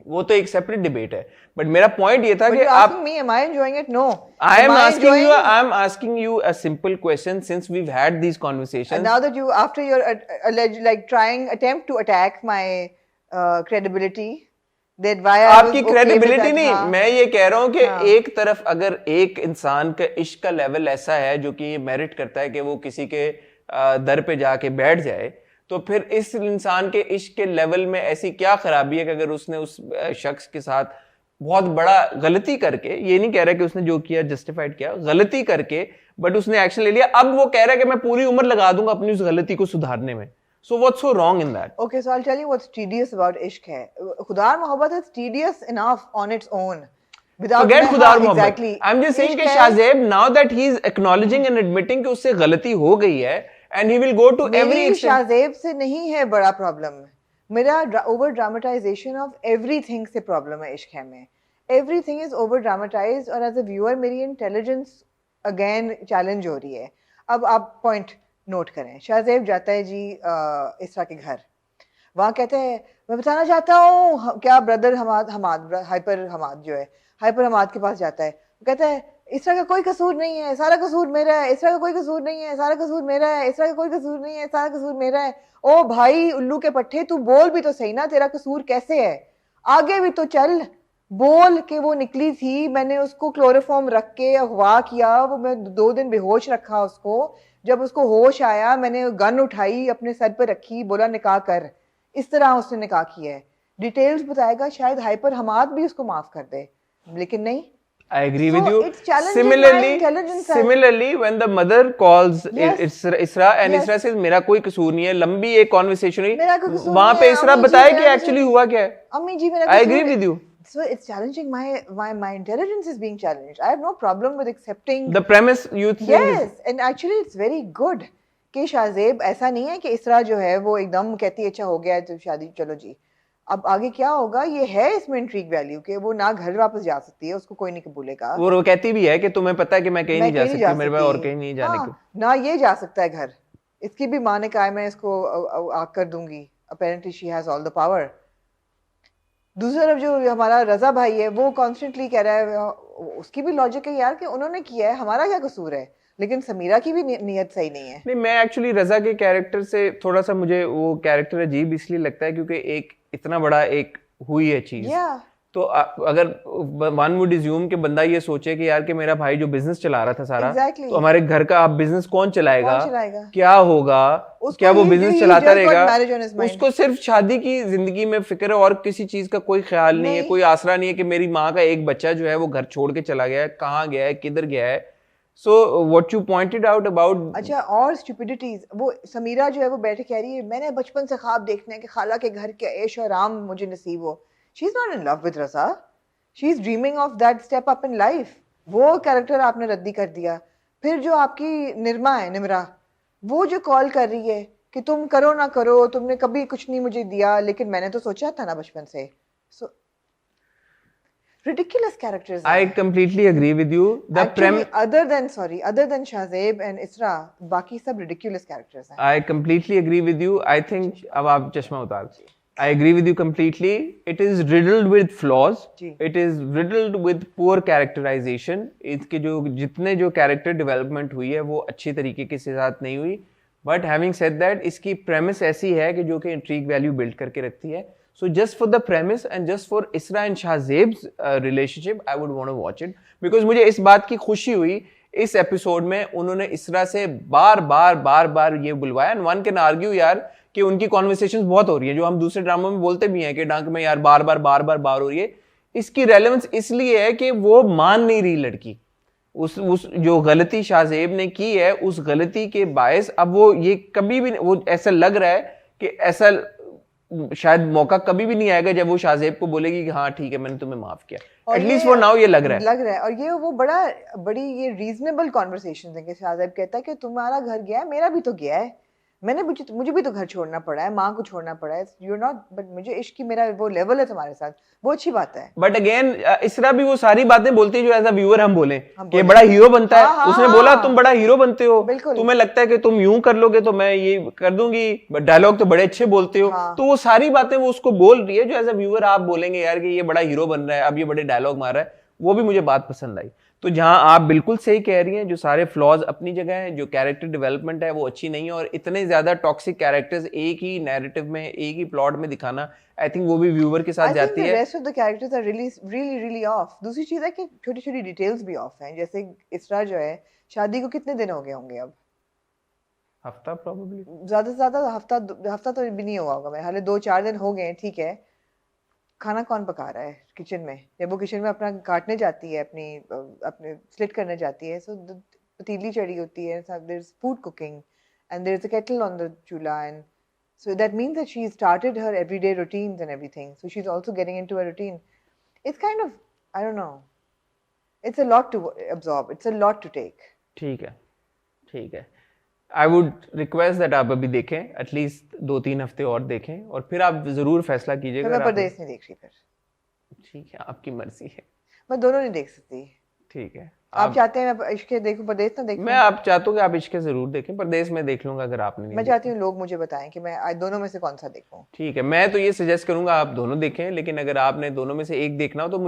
वो तो एक सेपरेट डिबेट है, बट मेरा पॉइंट ये था कि आप me, am I enjoying it? No. I am asking you a simple question, since we've had these conversations. And now that you, after your alleged like attempt to attack my credibility, that why I आपकी credibility नहीं, मैं ये कह रहा हूँ कि एक तरफ अगर एक इंसान का इश्क का लेवल ऐसा है जो कि मेरिट करता है कि वो किसी के दर पे जाके बैठ जाए, तो फिर इस इंसान के इश्क के लेवल में ऐसी क्या खराबी है कि अगर उसने उस शख्स के साथ बहुत बड़ा गलती करके, ये नहीं कह रहा कि उसने जो किया जस्टिफाइड किया, गलती करके, बट उसने एक्शन ले लिया, अब वो कह रहा है कि मैं पूरी उम्र लगा दूंगा अपनी उस गलती को सुधारने में. So what's so wrong in that? Okay, so I'll tell you what's tedious about ishq hai. Khuda aur mohabbat is tedious enough on its own. Forget Khuda aur mohabbat. I'm just saying कि Shahzeb, now that he is acknowledging and admitting कि उससे गलती हो गई है, and he will go to every extent. Shahzeb से नहीं है बड़ा प्रॉब्लम, मेरा ओवर ड्रामेटाइजेशन ऑफ एवरीथिंग से प्रॉब्लम है इश्क में. एवरीथिंग इज ओवर ड्रामेटाइज्ड, और एज अ व्यूअर मेरी इंटेलिजेंस अगेन चैलेंज हो रही है. अब आप पॉइंट नोट करें, शाहजेब जाता है जी इसरा के घर, वहाँ कहते हैं मैं बताना चाहता हूँ क्या, ब्रदर हमाद हाइपर हमाद जो है, हाइपर हमाद के पास जाता है, कहता है इसरा का कोई कसूर नहीं है, सारा कसूर मेरा है, इसरा का कोई कसूर नहीं है, सारा कसूर मेरा है, इसरा का कोई कसूर नहीं है, सारा कसूर मेरा है. ओ भाई उल्लू के पट्टे, तू बोल भी तो सही ना, तेरा कसूर कैसे है, आगे भी तो चल, बोल के वो निकली थी, मैंने उसको क्लोरोफॉर्म रख के अगवा किया, वो मैं 2 दिन बेहोश रखा उसको, जब उसको होश आया मैंने गन उठाई अपने सर पर रखी, बोला निकाह कर. इस तरह उसने निकाह किया है. डिटेल्स बताएगा, शायद हाइपर हमाद भी उसको माफ कर दे, लेकिन नहीं. I agree So with you. it's challenging my intelligence. Similarly, when the mother calls Yes. Isra and Yes. Isra says मेरा कोई कसूर नहीं है, लंबी एक कॉन्वर्सेशन हुई, मेरा कोई कसूर वहां नहीं पे है, इसरा अम्मी जी, बताया कि मेरा एक्चुअली कसूर- हुआ क्या है. Ammi ji, मेरा I कसूर agree है. with you. So it's challenging my intelligence is being challenged. I have no problem with accepting. The premise you think is Yes, and actually it's very good कि शाहजेब ऐसा नहीं है कि इसरा जो है वो एकदम कहती है अच्छा हो गया है तो शादी चलो जी. अब आगे क्या होगा ये है इसमें इंट्रीग वैल्यू के वो ना घर वापस जा सकती है, उसको कोई नहीं कबूलेगा. वो कहती भी है कि तुम्हें पता है कि मैं कहीं मैं नहीं जा कहीं सकती, मेरे पास और सकती. कहीं नहीं जाने हाँ, को. ना ये जा सकता है घर. इसकी भी माँ ने कहा है मैं इसको आग कर दूंगी. Apparently she has all the power. दूसरी तरफ जो हमारा रजा भाई है वो कॉन्स्टेंटली कह रहा है उसकी भी लॉजिक है यार कि उन्होंने किया है, हमारा क्या कसूर है. लेकिन समीरा की भी नीयत सही नहीं है. नहीं, मैं एक्चुअली रजा के कैरेक्टर से थोड़ा सा मुझे वो कैरेक्टर अजीब इसलिए लगता है क्योंकि एक इतना बड़ा एक हुई है चीज. Yeah. तो अगर वन वुड इज्यूम कि बंदा ये सोचे कि यार कि मेरा भाई जो बिजनेस चला रहा था सारा, Exactly. तो हमारे घर का अब बिजनेस कौन चलाएगा, कौन चलाएगा? क्या होगा, उसको क्या वो he- बिजनेस he चलाता just got रहेगा, marriage on his mind. उसको सिर्फ शादी की जिंदगी में फिक्र है और किसी चीज का कोई ख्याल नहीं है, नहीं। कोई आसरा नहीं है कि मेरी माँ का एक बच्चा जो है वो घर छोड़ के चला गया है, कहाँ गया है, किधर गया है. So what you pointed out about. अच्छा और स्टूपिडिटीज वो समीरा जो है वो बैठे कह रही है मैंने बचपन से ख्वाब देखने कि खाला के घर के ऐश और आराम मुझे नसीब हो. She is not in love with Rasa. She is dreaming of that step up in life. वो कैरेक्टर आपने रद्दी कर दिया. फिर जो आपकी निर्मा है निमरा वो जो कॉल कर रही है कि तुम करो ना करो, तुमने कभी कुछ नहीं मुझे दिया लेकिन मैंने तो सोचा था ना बचपन से. सो ridiculous characters. I completely agree with you. The Actually, other than Shahzeb and Isra, बाकी सब ridiculous characters हैं. I completely agree with you. I think अब आप चश्मा उतार. I agree with you completely. It is riddled with flaws. Ji. It is riddled with poor characterization. इसके जो जितने जो character development हुई है वो अच्छी तरीके के साथ नहीं हुई. But having said that, इसकी premise ऐसी है कि जो कि intrigue value build करके रखती है. So just for the premise and just for Isra and Shahzeb's relationship, I would want to watch it because मुझे इस बात की खुशी हुई इस एपिसोड में उन्होंने इसरा से बार बार ये बुलवाया. and one can argue यार कि उनकी कॉन्वर्सेशंस बहुत हो रही है जो हम दूसरे ड्रामा में बोलते भी हैं कि डांक में यार बार बार हो रही है. इसकी रेलेवेंस इसलिए है कि वो मान नहीं रही लड़की. उस जो गलती शाहजेब ने की है उस गलती के बायस अब वो ये कभी भी वो ऐसा लग रहा है कि ऐसा शायद मौका कभी भी नहीं आएगा जब वो शाहजेब को बोलेगी कि हाँ ठीक है मैंने तुम्हें माफ किया. एटलीस्ट फॉर नाउ ये लग रहा है. और ये वो बड़ी ये रीजनेबल कॉन्वर्सेशन है कि शाहजेब कहता है कि तुम्हारा घर गया है मेरा भी तो गया है, मुझे भी तो घर छोड़ना पड़ा है, माँ को छोड़ना पड़ा है. यू नॉट बट मुझे इश्क की मेरा वो लेवल है तुम्हारे साथ, वो अच्छी बात है. बट अगेन इसरा भी वो सारी बातें बोलती है जो एज अ व्यूअर हम बोले कि बड़ा हीरो बनता है. हाँ, उसने बोला तुम बड़ा हीरो बनते हो, बिल्कुल. तुम्हें लगता है कि तुम यूं कर लोगे तो मैं ये कर दूंगी, डायलॉग तो बड़े अच्छे बोलते हो. हाँ. तो वो सारी बातें वो उसको बोल रही है जो एज अ व्यूअर आप बोलेंगे यार कि ये बड़ा हीरो बन रहा है, अब ये बड़े डायलॉग मार रहा है. वो भी मुझे बात पसंद आई. तो जहां आप बिल्कुल सही कह रही हैं, जो सारे फ्लॉज अपनी जगह हैं, जो कैरेक्टर डेवलपमेंट है वो अच्छी नहीं है और इतने ज्यादा टॉक्सिक कैरेक्टर्स एक ही नैरेटिव में एक ही प्लॉट में दिखाना आई थिंक वो भी व्यूअर के साथ जाती है. Rest of the characters are really off. दूसरी चीज है कि छोटी डिटेल्स भी ऑफ हैं. जैसे इसरा जो है शादी को कितने दिन हो गए होंगे अब? हफ्ता प्रोबेबली, ज्यादा से ज्यादा हफ्ता तो भी नहीं हुआ होगा. मेरे हाले 2-4 दिन हो गए. ठीक है, खाना कौन पका रहा है किचन में? जब वो किचन में अपना काटने जाती है, अपने स्लिट करने जाती है, सो पतीली चढ़ी होती है, there is food cooking and there is a kettle on the chulha and so that means that she started her everyday routines and everything, so she's also getting into a routine. It's kind of, I don't know, it's a lot to absorb, it's a lot to take. ठीक है. I would request that आप अभी देखें, at least 2-3 हफ्ते और देखें और फिर आप जरूर फैसला कीजिएगा. मैं परदेश नहीं देख रही फिर. ठीक है, आपकी मर्जी है. मैं दोनों नहीं देख सकती. ठीक है. आप चाहते हैं मैं इश्क देखूं परदेश ना देखूं? मैं आप चाहता हूँ कि आप इश्क जरूर देखें, परदेश में देख लूंगा अगर आपने नहीं. मैं चाहती हूँ लोग मुझे बताएं कि मैं दोनों में से कौन सा देखूं. ठीक है, मैं तो ये सजेस्ट करूंगा आप दोनों देखें, लेकिन अगर आपने दोनों में से एक देखना हो तो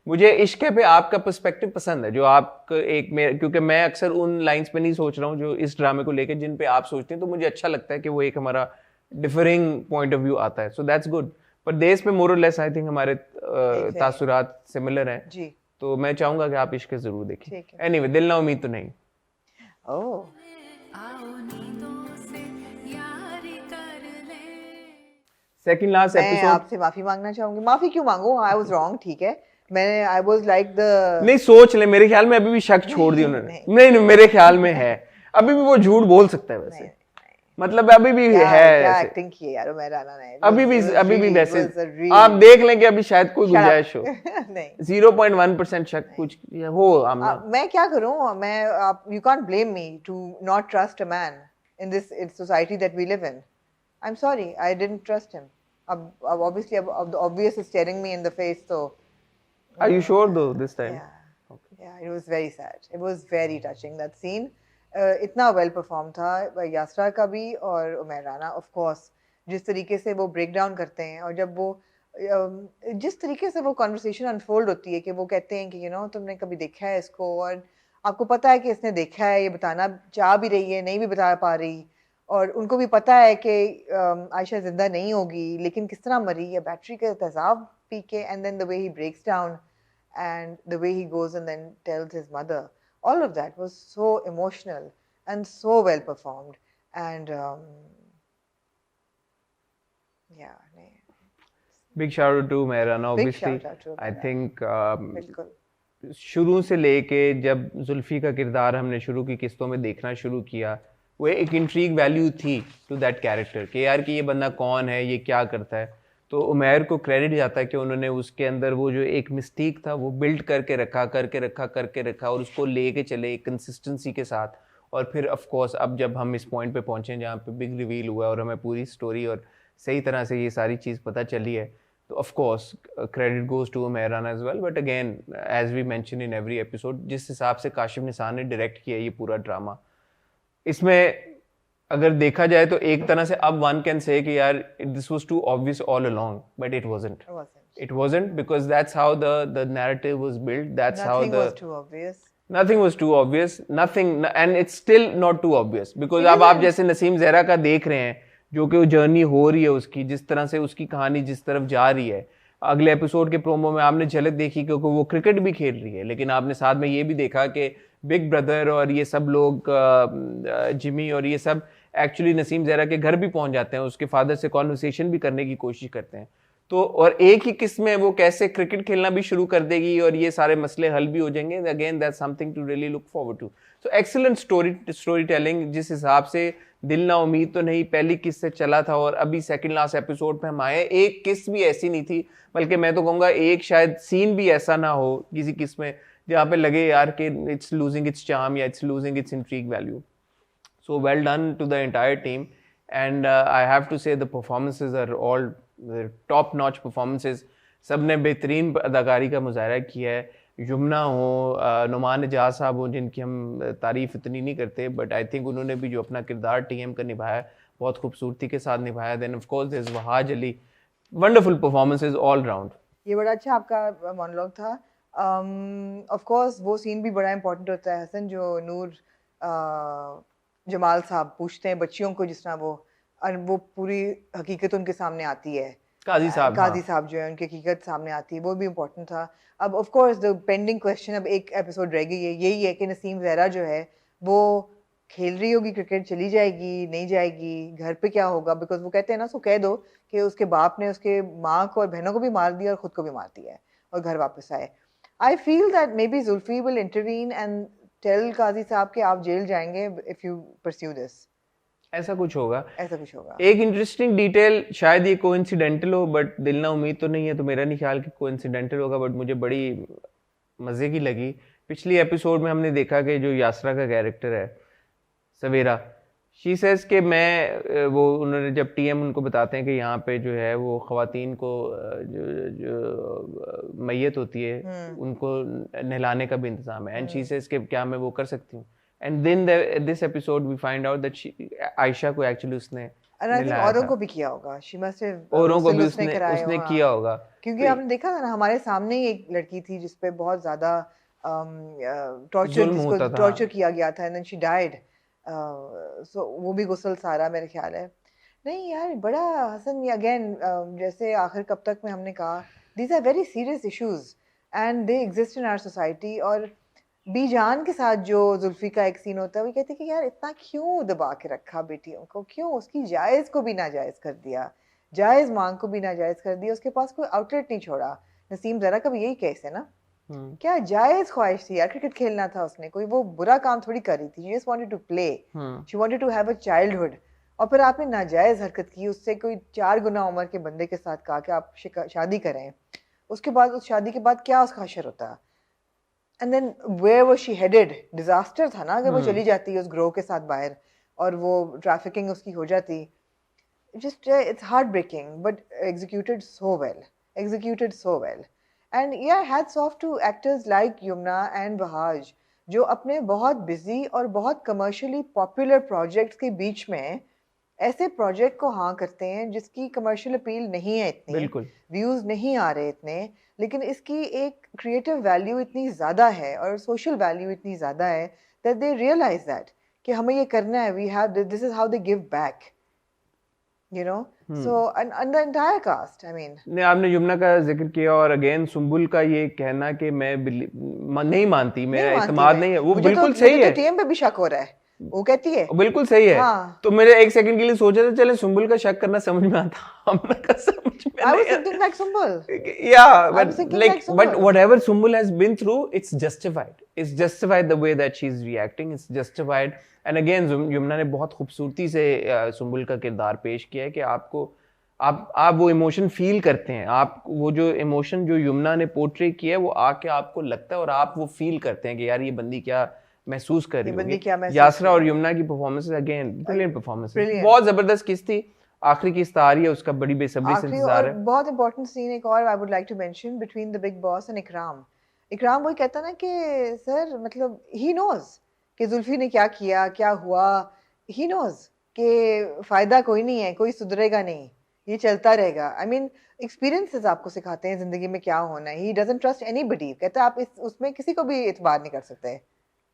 मुझे इश्क पे आपका पर्सपेक्टिव पसंद है जो आप क्योंकि मैं अक्सर उन लाइंस पे नहीं सोच रहा हूँ जो इस ड्रामे को लेकर जिन पे आप सोचते हैं, तो मुझे अच्छा लगता है कि वो एक हमारा डिफरिंग पॉइंट ऑफ व्यू आता है. So that's good. परदेश पे मोर और लेस आई थिंक हमारे तासुरात सिमिलर हैं जी. तो मैं चाहूंगा कि आप इश्क जरूर देखें. एनीवे, दिल ना उम्मीद तो नहीं. ओह, सेकंड लास्ट एपिसोड. मैं आपसे माफी मांगना चाहूंगी. माफी क्यों मांगू? I was wrong. ठीक है, मैंने आई वाज लाइक द नहीं सोच ले, मेरे ख्याल में अभी भी शक छोड़ दिया उन्होंने। नहीं मेरे ख्याल में है, अभी भी वो झूठ बोल सकता है वैसे, मतलब अभी भी है क्या ऐसे। एक्टिंग की है यार उमर राना ने, अभी भी वैसे आप देख लें कि अभी शायद कोई गुंजाइश हो। नहीं 0.1% शक कुछ हो आमना। मैं क्या करूं, मैं आप you can't blame me to not trust a man in this society that we live in. I am sorry, I didn't trust him. अब ऑब्वियसली अब the obvious is staring me in the face, तो Are you sure though this time? Yeah, it was very sad. It was very touching that scene. इतना well performed था यास्रा का भी और Umar Rana, of course जिस तरीके से वो break down करते हैं, और जब वो जिस तरीके से वो conversation unfold होती है कि वो कहते हैं कि you know तुमने कभी देखा है इसको, और आपको पता है कि इसने देखा है, ये बताना चाह भी रही है, नहीं भी बता पा रही, और उनको भी पता है कि आयशा जिंदा नहीं होगी, लेकिन किस तरह मरी है, बैटरी का तेजाब पी के, and then the way he breaks down and the way he goes and then tells his mother, all of that was so emotional and so well performed. And big shout out to Mehrana, obviously. I think शुरू से लेके जब जुल्फी का किरदार हमने शुरू की किस्तों में देखना शुरू किया, वो एक इंट्रीग वैल्यू थी टू दैट कैरेक्टर कि यार कि ये बंदा कौन है, ये क्या करता है। तो उमैर को क्रेडिट जाता है कि उन्होंने उसके अंदर वो जो एक मिस्टेक था वो बिल्ड करके रखा और उसको लेके चले एक कंसिस्टेंसी के साथ। और फिर ऑफ कोर्स अब जब हम इस पॉइंट पे पहुंचे जहाँ पे बिग रिवील हुआ और हमें पूरी स्टोरी और सही तरह से ये सारी चीज़ पता चली है, तो of course credit goes to Umair Rana as well. But again as we mention in every episode, जिस हिसाब से काशिफ निसार ने डायरेक्ट किया ये पूरा ड्रामा, इसमें अगर देखा जाए तो एक तरह से अब वन कैन से कि यार this was too obvious all along, but it wasn't because that's how the narrative was built, that's how nothing was too obvious, nothing, and it's still not too obvious because अब आप जैसे नसीम ज़हरा का देख रहे हैं जो कि वो जर्नी हो रही है उसकी, जिस तरह से उसकी कहानी जिस तरफ जा रही है। अगले एपिसोड के प्रोमो में आपने झलक देखी क्योंकि वो क्रिकेट भी खेल रही है, लेकिन आपने साथ में ये भी देखा कि बिग ब्रदर और ये सब लोग जिमी और ये सब एक्चुअली नसीम ज़हरा के घर भी पहुंच जाते हैं, उसके फादर से कॉन्वर्सेशन भी करने की कोशिश करते हैं। तो और एक ही किस्त में वो कैसे क्रिकेट खेलना भी शुरू कर देगी और ये सारे मसले हल भी हो जाएंगे। Again that's something to really look forward to. So excellent story telling, जिस हिसाब से दिल ना उम्मीद तो नहीं पहली किस्त से चला था और अभी सेकंड लास्ट एपिसोड पे हम आए, एक किस्त भी ऐसी नहीं थी, बल्कि मैं तो कहूँगा एक शायद सीन भी ऐसा ना हो किसी किस्त में जहाँ पे लगे यार कि इट्स लूजिंग इट्स चार्म या it's losing its intrigue value. So well done to the entire team and I have to say the performances are all top notch performances. सब ने बेहतरीन अदाकारी का मुजाहरा किया है। यमुना हो, नुमान एजाज साहब हो, जिनकी हम तारीफ इतनी नहीं करते, बट आई थिंक उन्होंने भी जो अपना किरदार टीएम का निभाया बहुत खूबसूरती के साथ निभाया। Then of course there is Wahaj Ali, wonderful performances all round. ये बड़ा अच्छा आपका मोनोलॉग था। ऑफ कोर्स वो सीन भी बड़ा इंपॉर्टेंट होता है हसन, जो नूर जमाल साहब पूछते हैं बच्चियों को, जिस तरह वो पूरी हकीकत उनके सामने आती है, काजी साहब जो है उनकी हकीकत सामने आती है, वो भी इम्पोर्टेंट था। अब of course the pending question, अब एक एपिसोड रह गई है, यही है कि नसीम ज़हरा जो है वो खेल रही होगी क्रिकेट, चली जाएगी नहीं जाएगी, घर पे क्या होगा, बिकॉज वो कहते हैं ना, उसको कह दो कि उसके बाप ने उसके माँ को और बहनों को भी मार दिया और ख़ुद को भी मार दिया है और घर वापस आए। I feel that maybe Zulfi will intervene and tell Qazi साहब कि आप जेल जाएंगे इफ़ यू परस्यू दिस। ऐसा कुछ होगा। एक इंटरेस्टिंग डिटेल, शायद ये कोइंसिडेंटल हो बट दिल ना उम्मीद तो नहीं है, तो मेरा नहीं ख्याल कि कोइंसिडेंटल होगा, बट मुझे बड़ी मज़े की लगी। पिछली एपिसोड में हमने देखा कि जो यासरा का कैरेक्टर है सवेरा, शी सेज कि मैं वो उन्होंने जब टीएम उनको बताते हैं कि यहाँ पे जो है वो ख़वातीन को जो मैयत होती है उनको नहलाने का भी इंतज़ाम है, एंड शी सेज कि क्या मैं वो कर सकती हूँ। And then this episode we find out that Ayesha को actually उसने औरों को भी किया होगा, she must have औरों को भी उसने किया होगा, क्योंकि आपने देखा था ना हमारे सामने ही एक लड़की थी जिसपे बहुत ज्यादा टॉर्चर किया गया था, and then she died, so वो भी गुस्ल सारा मेरे ख्याल है। नहीं यार बड़ा हसन, ये अगेन जैसे आखिर कब तक में हमने कहा, these are very serious issues and they exist in our society। और बीजान के साथ जो जुल्फी का एक सीन होता है, वो कहते हैं कि यार इतना क्यों दबा के रखा बेटियों को, क्यों उसकी जायज़ को भी नाजायज़ कर दिया, जायज़ मांग को भी नाजायज़ कर दिया, उसके पास कोई आउटलेट नहीं छोड़ा। नसीम जरा का भी यही केस है ना, क्या जायज ख्वाहिश थी यार, क्रिकेट खेलना था उसने, कोई वो बुरा काम थोड़ी कर रही थी, she just wanted to play, she wanted to have a childhood, और फिर आपने नाजायज हरकत की उससे, कोई 4 गुना उम्र के बंदे के साथ कहा कि आप शादी करें, उसके बाद उस शादी के बाद क्या उसका हशर होता, and then where was she headed, disaster था ना अगर वो चली जाती उस ग्रोह के साथ बाहर और वो ट्रैफिकिंग उसकी हो जाती, just it's heartbreaking but executed so well and yeah, hats off to actors like Yumna and Bahaj जो अपने बहुत बिजी और बहुत कमर्शियली पॉपुलर प्रोजेक्ट्स के बीच में ऐसे प्रोजेक्ट को हाँ करते हैं जिसकी कमर्शियल अपील नहीं है इतनी, बिल्कुल व्यूज नहीं आ रहे इतने, लेकिन इसकी एक क्रिएटिव वैल्यू इतनी ज़्यादा है और सोशल वैल्यू इतनी ज़्यादा है that they realize that कि हमें ये करना है, we have this is how they give back, you know. So and the entire cast, I mean, नहीं, आपने यमुना का जिक्र किया और अगेन सुम्बुल का ये कहना कि मैं नहीं मानती, मेरा इत्मीनान नहीं है, वो बिल्कुल सही है, टीम पे भी शक हो रहा है, वो कहती है बिल्कुल सही है। हाँ। तो मेरे एक सेकंड के लिए सोचा था चले सुम्बुल का शक करना समझ में आता, हमने का समझ में I was thinking like Sumbul. Yeah, I was thinking like Sumbul. but whatever Sumbul has been through, it's justified. It's justified the way that she's reacting. It's justified. And again, Yamuna ने बहुत खूबसूरती से सुम्बुल का किरदार पेश किया है कि आपको आप वो इमोशन फील करते हैं, आप वो जो इमोशन जो यमुना ने पोर्ट्रे किया है वो आके आपको लगता है और आप वो फील करते हैं कि यार ये बंदी क्या महसूस कर रही होगी। यासरा और यमुना की परफॉर्मेंस अगेन ब्रिलियंट परफॉर्मेंस, बहुत जबरदस्त किस थी, आखिरी की आ रही है उसका बड़ी बेसब्री से इंतजार है। बहुत इंपॉर्टेंट सीन एक और I would like to mention between the big boss and Ikram वही कहता ना कि सर मतलब ही नोज कि जुल्फी ने क्या किया क्या हुआ, ही नोज कि फायदा कोई नहीं है, कोई सुधरेगा नहीं, ये चलता रहेगा। आई मीन एक्सपीरियंसेस आपको सिखाते हैं जिंदगी में क्या होना है। ही डजंट ट्रस्ट एनीबॉडी, कहता है आप उसमें किसी को भी इतबार नहीं कर सकते।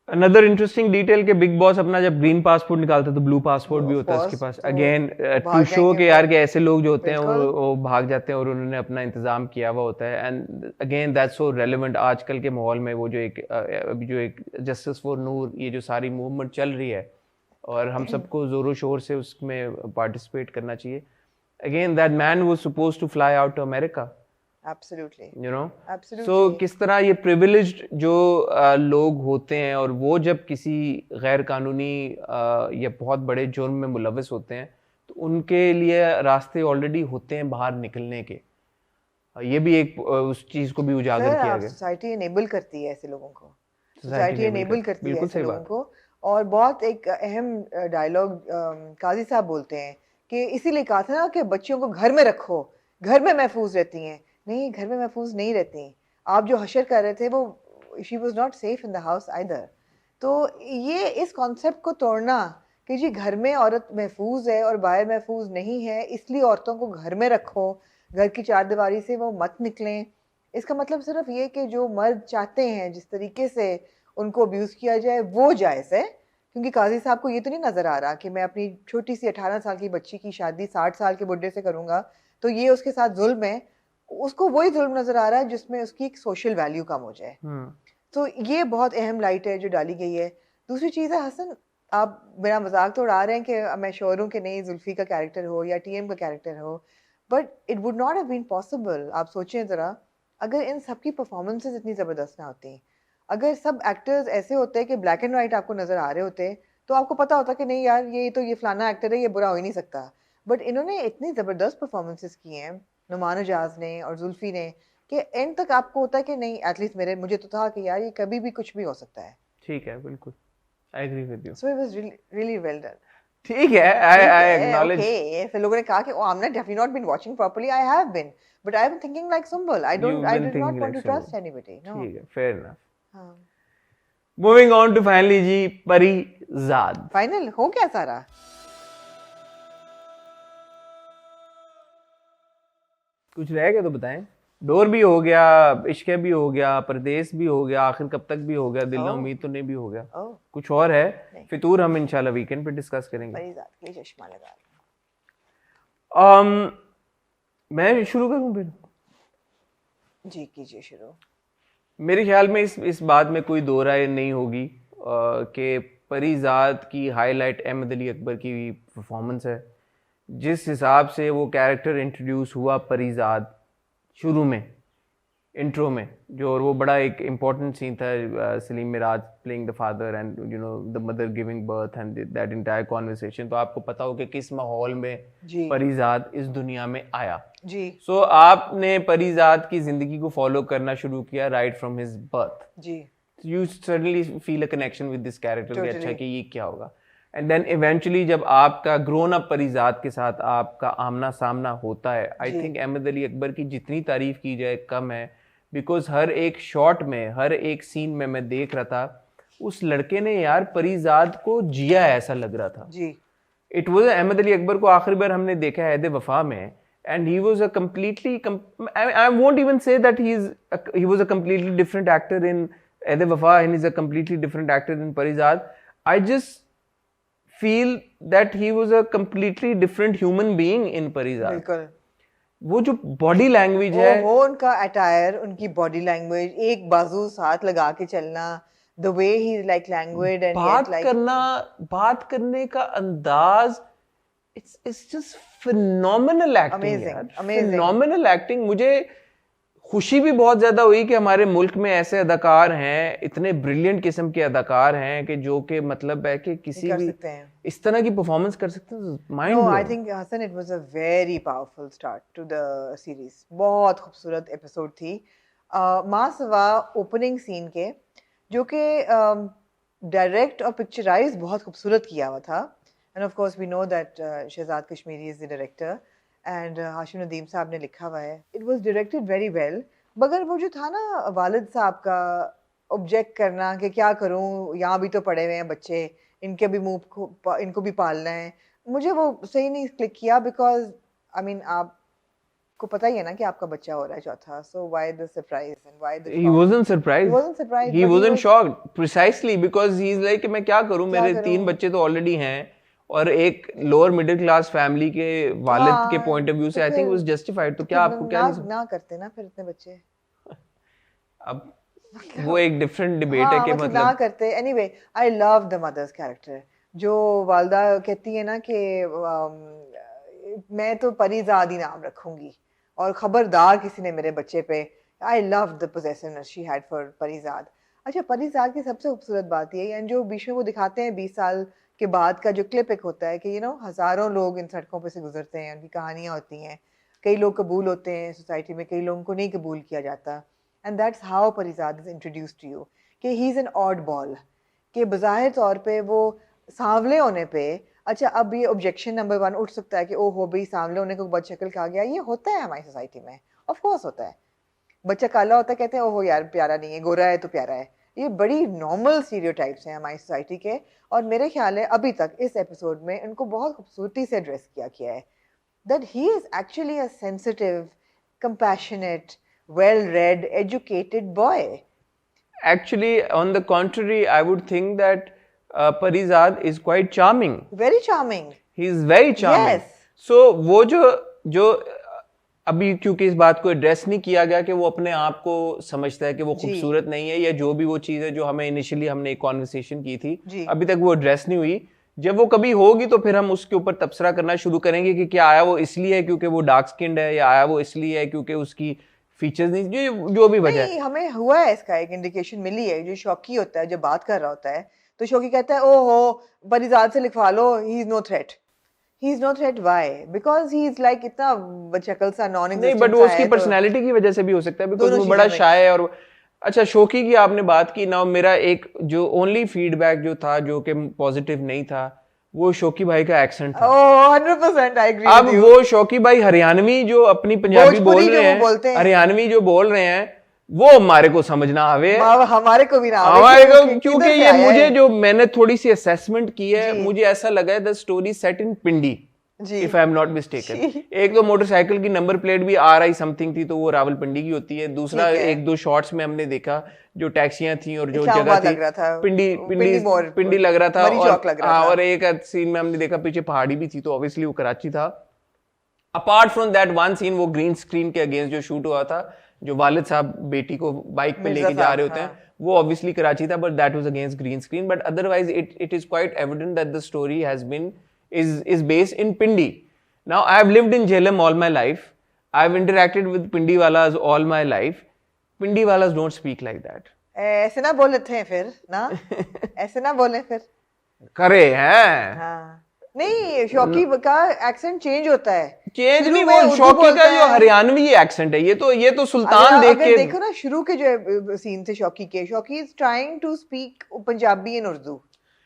अनदर इंटरेस्टिंग डिटेल के बिग बॉस अपना जब ग्रीन पासपोर्ट निकालता है तो ब्लू पासपोर्ट भी होता है उसके पास, अगेन टू शो के यार के ऐसे लोग जो होते हैं वो भाग जाते हैं और उन्होंने अपना इंतजाम किया हुआ होता है। And again that's so relevant आजकल के माहौल में, वो जो एक जस्टिस फॉर नूर ये जो सारी मूवमेंट चल रही है और हम सबको जोरों शोर से उसमें पार्टिसिपेट करना चाहिए। Again that man was supposed to fly out to America, Absolutely. You know? Absolutely. So किस तरह ये privileged जो लोग होते हैं और वो जब किसी गैर कानूनी या बहुत बड़े जुर्म में मुलविस होते हैं तो उनके लिए रास्ते ऑलरेडी होते हैं बाहर निकलने के, ये भी एक उस चीज को भी उजागर किया गया। सोसाइटी एनेबल करती है ऐसे लोगों को, सोसाइटी एनेबल करती है ऐसे लोगों को। और बहुत एक अहम डायलॉग काजी साहब बोलते हैं कि इसीलिए कहा था ना कि बच्चियों को घर में रखो, घर में महफूज रहती हैं। नहीं, घर में महफूज नहीं रहती। आप जो हशर कर रहे थे वो she was not safe in the house either. तो ये इस कॉन्सेप्ट को तोड़ना कि जी घर में औरत महफूज है और बाहर महफूज नहीं है, इसलिए औरतों को घर में रखो, घर की चारदीवारी से वो मत निकलें, इसका मतलब सिर्फ ये कि जो मर्द चाहते हैं जिस तरीके से उनको अब्यूज़ किया जाए वो जायज़ है। क्योंकि काजी साहब को ये तो नहीं नज़र आ रहा कि मैं अपनी छोटी सी 18 साल की बच्ची की शादी 60 साल के बुढ़े से करूँगा तो ये उसके साथ जुल्म है। उसको वही जुल्म नजर आ रहा है जिसमें उसकी एक सोशल वैल्यू कम हो जाए। तो ये बहुत अहम लाइट है जो डाली गई है। दूसरी चीज़ है हसन, आप मेरा मजाक तो उड़ा रहे हैं कि मैं श्योर हूँ कि नहीं जुल्फी का कैरेक्टर हो या टीएम का कैरेक्टर हो, but it would not have been possible. आप सोचें ज़रा, अगर इन सब की परफॉर्मेंसेज इतनी ज़बरदस्त ना होती, अगर सब एक्टर्स ऐसे होते कि ब्लैक एंड वाइट आपको नज़र आ रहे होते तो आपको पता होता कि नहीं यार ये फलाना एक्टर है, ये बुरा हो ही नहीं सकता। बट इन्होंने इतनी ज़बरदस्त परफॉर्मेंसेज की हैं नुमान एजाज ने और जुल्फी ने कि एंड तक आपको होता है कि नहीं, एटलीस्ट मुझे तो था कि यार ये कभी भी कुछ भी हो सकता है। ठीक है, बिल्कुल I agree with you. So it was really well done. ठीक है, आई एक्नॉलेज। ओके, फिर लोगों ने कहा कि I have not been watching properly, I have been, but I am thinking like Sumbul, I did not want to trust anybody. No, ठीक है, fair enough. हां, मूविंग ऑन टू फाइनली जी Parizaad. Final हो क्या सारा? कुछ रह गया तो बताएं। डोर भी हो गया, इश्क भी हो गया, परदेस भी हो गया, आखिर कब तक भी हो गया, दिल ना उम्मीद तो नहीं भी हो गया। कुछ और है फितूर, हम इंशाल्लाह वीकेंड पे डिस्कस करेंगे। परीजाद के लिए चश्मा लगा। मैं शुरू करूं फिर? जी कीजिए शुरू। मेरे ख्याल में इस बात में कोई दो राय नहीं होगी कि परीजाद की हाईलाइट अहमद अली अकबर की परफॉर्मेंस है। जिस हिसाब से वो कैरेक्टर इंट्रोड्यूस हुआ परीजाद शुरू में, इंट्रो में जो, और वो बड़ा एक इम्पोर्टेंट सीन था, Saleem Mairaj playing the father and you know the mother giving birth and that entire conversation. तो आपको पता हो कि किस माहौल में परीजाद इस दुनिया में आया जी। सो आपने परीजाद की जिंदगी को फॉलो करना शुरू किया राइट फ्रॉम हिज बर्थ जी। You suddenly feel a connection with this character कि अच्छा कि ये क्या होगा। एंड देन इवेंचुअली जब आपका ग्रोन अप परीजाद के साथ आपका आमना सामना होता है, आई थिंक अहमद अली अकबर की जितनी तारीफ की जाए कम है, बिकॉज हर एक शॉट में, हर एक सीन में मैं देख रहा था उस लड़के ने यार परीजाद को जिया है, ऐसा लग रहा था जी। इट वॉज अहमद अली अकबर को आखिरी बार हमने देखा है ऐद वफा में, and he was a completely I won't even say that he was a completely different actor in Aid Wafa and he's a completely different actor in Parizad. I just feel that he was a completely different human being in Parizad. बिल्कुल। वो जो body language है, वो उनका attire, उनकी body language, एक बाजू साथ लगा के चलना, the way he is like languid and बात yet like करना, बात करने का अंदाज, it's just phenomenal acting Amazing, यार, amazing. phenomenal acting। मुझे खुशी भी बहुत ज्यादा हुई कि हमारे मुल्क में ऐसे अदाकार हैं, इतने ब्रिलियंट किस्म के अदाकार हैं कि जो कि मतलब है कि किसी भी इस तरह की परफॉर्मेंस कर सकते हैं। Mind No, I think Hassan, it was a very powerful start to the series. बहुत खूबसूरत एपिसोड थी। मासवा ओपनिंग सीन के जो कि डायरेक्ट और पिक्चराइज बहुत खूबसूरत किया हुआ था। And of course we know that Shahzad Kashmiri is the director and Hashim Nadeem sahab ने लिखा हुआ है। It was directed very well. मगर वो जो था ना वालिद साहब का ऑब्जेक्ट करना कि क्या करूं, यहाँ भी तो पड़े हुए हैं बच्चे, इनके भी मुंह, इनको भी पालना है, मुझे वो सही नहीं क्लिक किया। बिकॉज आई मीन आपको पता ही है ना कि आपका बच्चा हो रहा है चौथा, so why the surprise and why the He wasn't surprised. He wasn't shocked precisely because he's like मैं क्या करूं, मेरे 3 बच्चे तो ऑलरेडी हैं और एक लोअर मिडिल क्लास फैमिली के वालिद के पॉइंट ऑफ व्यू से आई थिंक वाज जस्टिफाइड। तो क्या आपको क्या ना करते ना फिर इतने बच्चे, अब वो एक डिफरेंट डिबेट है कि मतलब ना करते। Anyway I love the mother's character, जो वालदा कहती है ना कि मैं तो परीजाद ही नाम रखूंगी और खबरदार किसी ने मेरे बच्चे पे। I love the possessiveness she had for Parizaad. अच्छा, परीजाद की सबसे खूबसूरत बात ये है, जो बीच में वो दिखाते हैं 20 साल के बाद का जो क्लिप एक होता है कि हजारों लोग इन सड़कों पे से गुजरते हैं, उनकी कहानियां होती हैं, कई लोग कबूल होते हैं सोसाइटी में, कई लोगों को नहीं कबूल किया जाता। And that's how Parizaad is introduced to you कि he is an odd ball, कि बज़ाहिर तौर पे वो सांवले होने पे, अच्छा अब ये ऑब्जेक्शन नंबर 1 उठ सकता है कि ओ हो भाई सांवले होने को बद शक्ल कहा गया, ये होता है हमारी सोसाइटी में, ऑफ कोर्स होता है। बच्चा काला होता है कहते हैं ओहो यार प्यारा नहीं है, गोरा है तो प्यारा है। ये बड़ी नॉर्मल स्टीरियोटाइप्स हैं हमारी सोसाइटी के, और मेरे ख्याल है अभी तक इस एपिसोड में इनको बहुत खूबसूरती से एड्रेस किया है। That he is actually a sensitive, compassionate, well read, educated boy. Actually, on the contrary, I would think that Parizad is quite charming. Very charming. He is very charming. Yes. So वो जो अभी क्योंकि इस बात को address नहीं किया गया कि वो अपने आप को समझता है कि वो खूबसूरत नहीं है, या जो भी वो चीज़ है जो हमें इनिशियली हमने एक कॉन्वर्सेशन की थी, अभी तक वो एड्रेस नहीं हुई। जब वो कभी होगी तो फिर हम उसके ऊपर तबसरा करना शुरू करेंगे कि क्या आया वो इसलिए है क्योंकि वो डार्क स्किन्ड है, या आया वो इसलिए है क्योंकि उसकी फीचर्स नहीं, जो भी वजह है। हमें हुआ है इसका एक इंडिकेशन मिली है। जो शौकी होता है, जब बात कर रहा होता है तो शौकी कहता है ओहो परीजाद से लिखवा लो, he is no threat. He is no threat why? Because he is like इतना बचकल सा नॉन एग्जिस्टेंट। नहीं, बट वो उसकी पर्सनालिटी की वजह से भी हो सकता है, बिकॉज़ वो बड़ा शाय है। और अच्छा, शौकी की आपने बात की ना, मेरा एक जो ओनली फीडबैक जो था जो कि पॉजिटिव नहीं था, वो शौकी भाई का एक्सेंट था। 100% आई एग्री। अब वो शौकी भाई हरियाणवी जो अपनी पंजाबी बोल रहे हैं, हरियाणवी जो बोल रहे हैं, वो हमारे को समझना आवे, हमारे को भी ना आवे, हमारे को, क्योंकि ये मुझे जो मैंने थोड़ी सी असेसमेंट की है, मुझे ऐसा लगा है the story set in Pindi, if I am not mistaken. एक तो मोटरसाइकिल की नंबर प्लेट भी RI समथिंग थी, तो वो रावलपिंडी की होती है। दूसरा एक दो शॉट्स में हमने देखा जो टैक्सियां थी और जो जगह थी पिंडी लग रहा था, और एक सीन में हमने देखा पीछे पहाड़ी भी थी, तो ऑब्वियसली वो कराची था। Apart from that one scene वो ग्रीन स्क्रीन के अगेंस्ट जो शूट हुआ था, जो वालिद साहब बेटी को बाइक पे लेके जा रहे होते हैं, वो ऑब्वियसली कराची था, but that was against green screen. But otherwise it is quite evident that the story has been is based in Pindi. Now I have lived in Jhelum all my life. I have interacted with Pindi walas all my life. Pindi वालास don't speak like that. ऐसे ना बोले थे फिर ना ऐसे ना बोले फिर करे हैं. हाँ नहीं, शौकी का एक्सेंट चेंज होता है. चेंज शुरू नहीं, में वो उर्दू शौकी बोलता का जो है. हरियाणवी एक्सेंट है, ये तो सुल्तान देख अगर के देखो ना शुरू के जो सीन थे शौकी के, Shauki is trying to speak Punjabi in Urdu.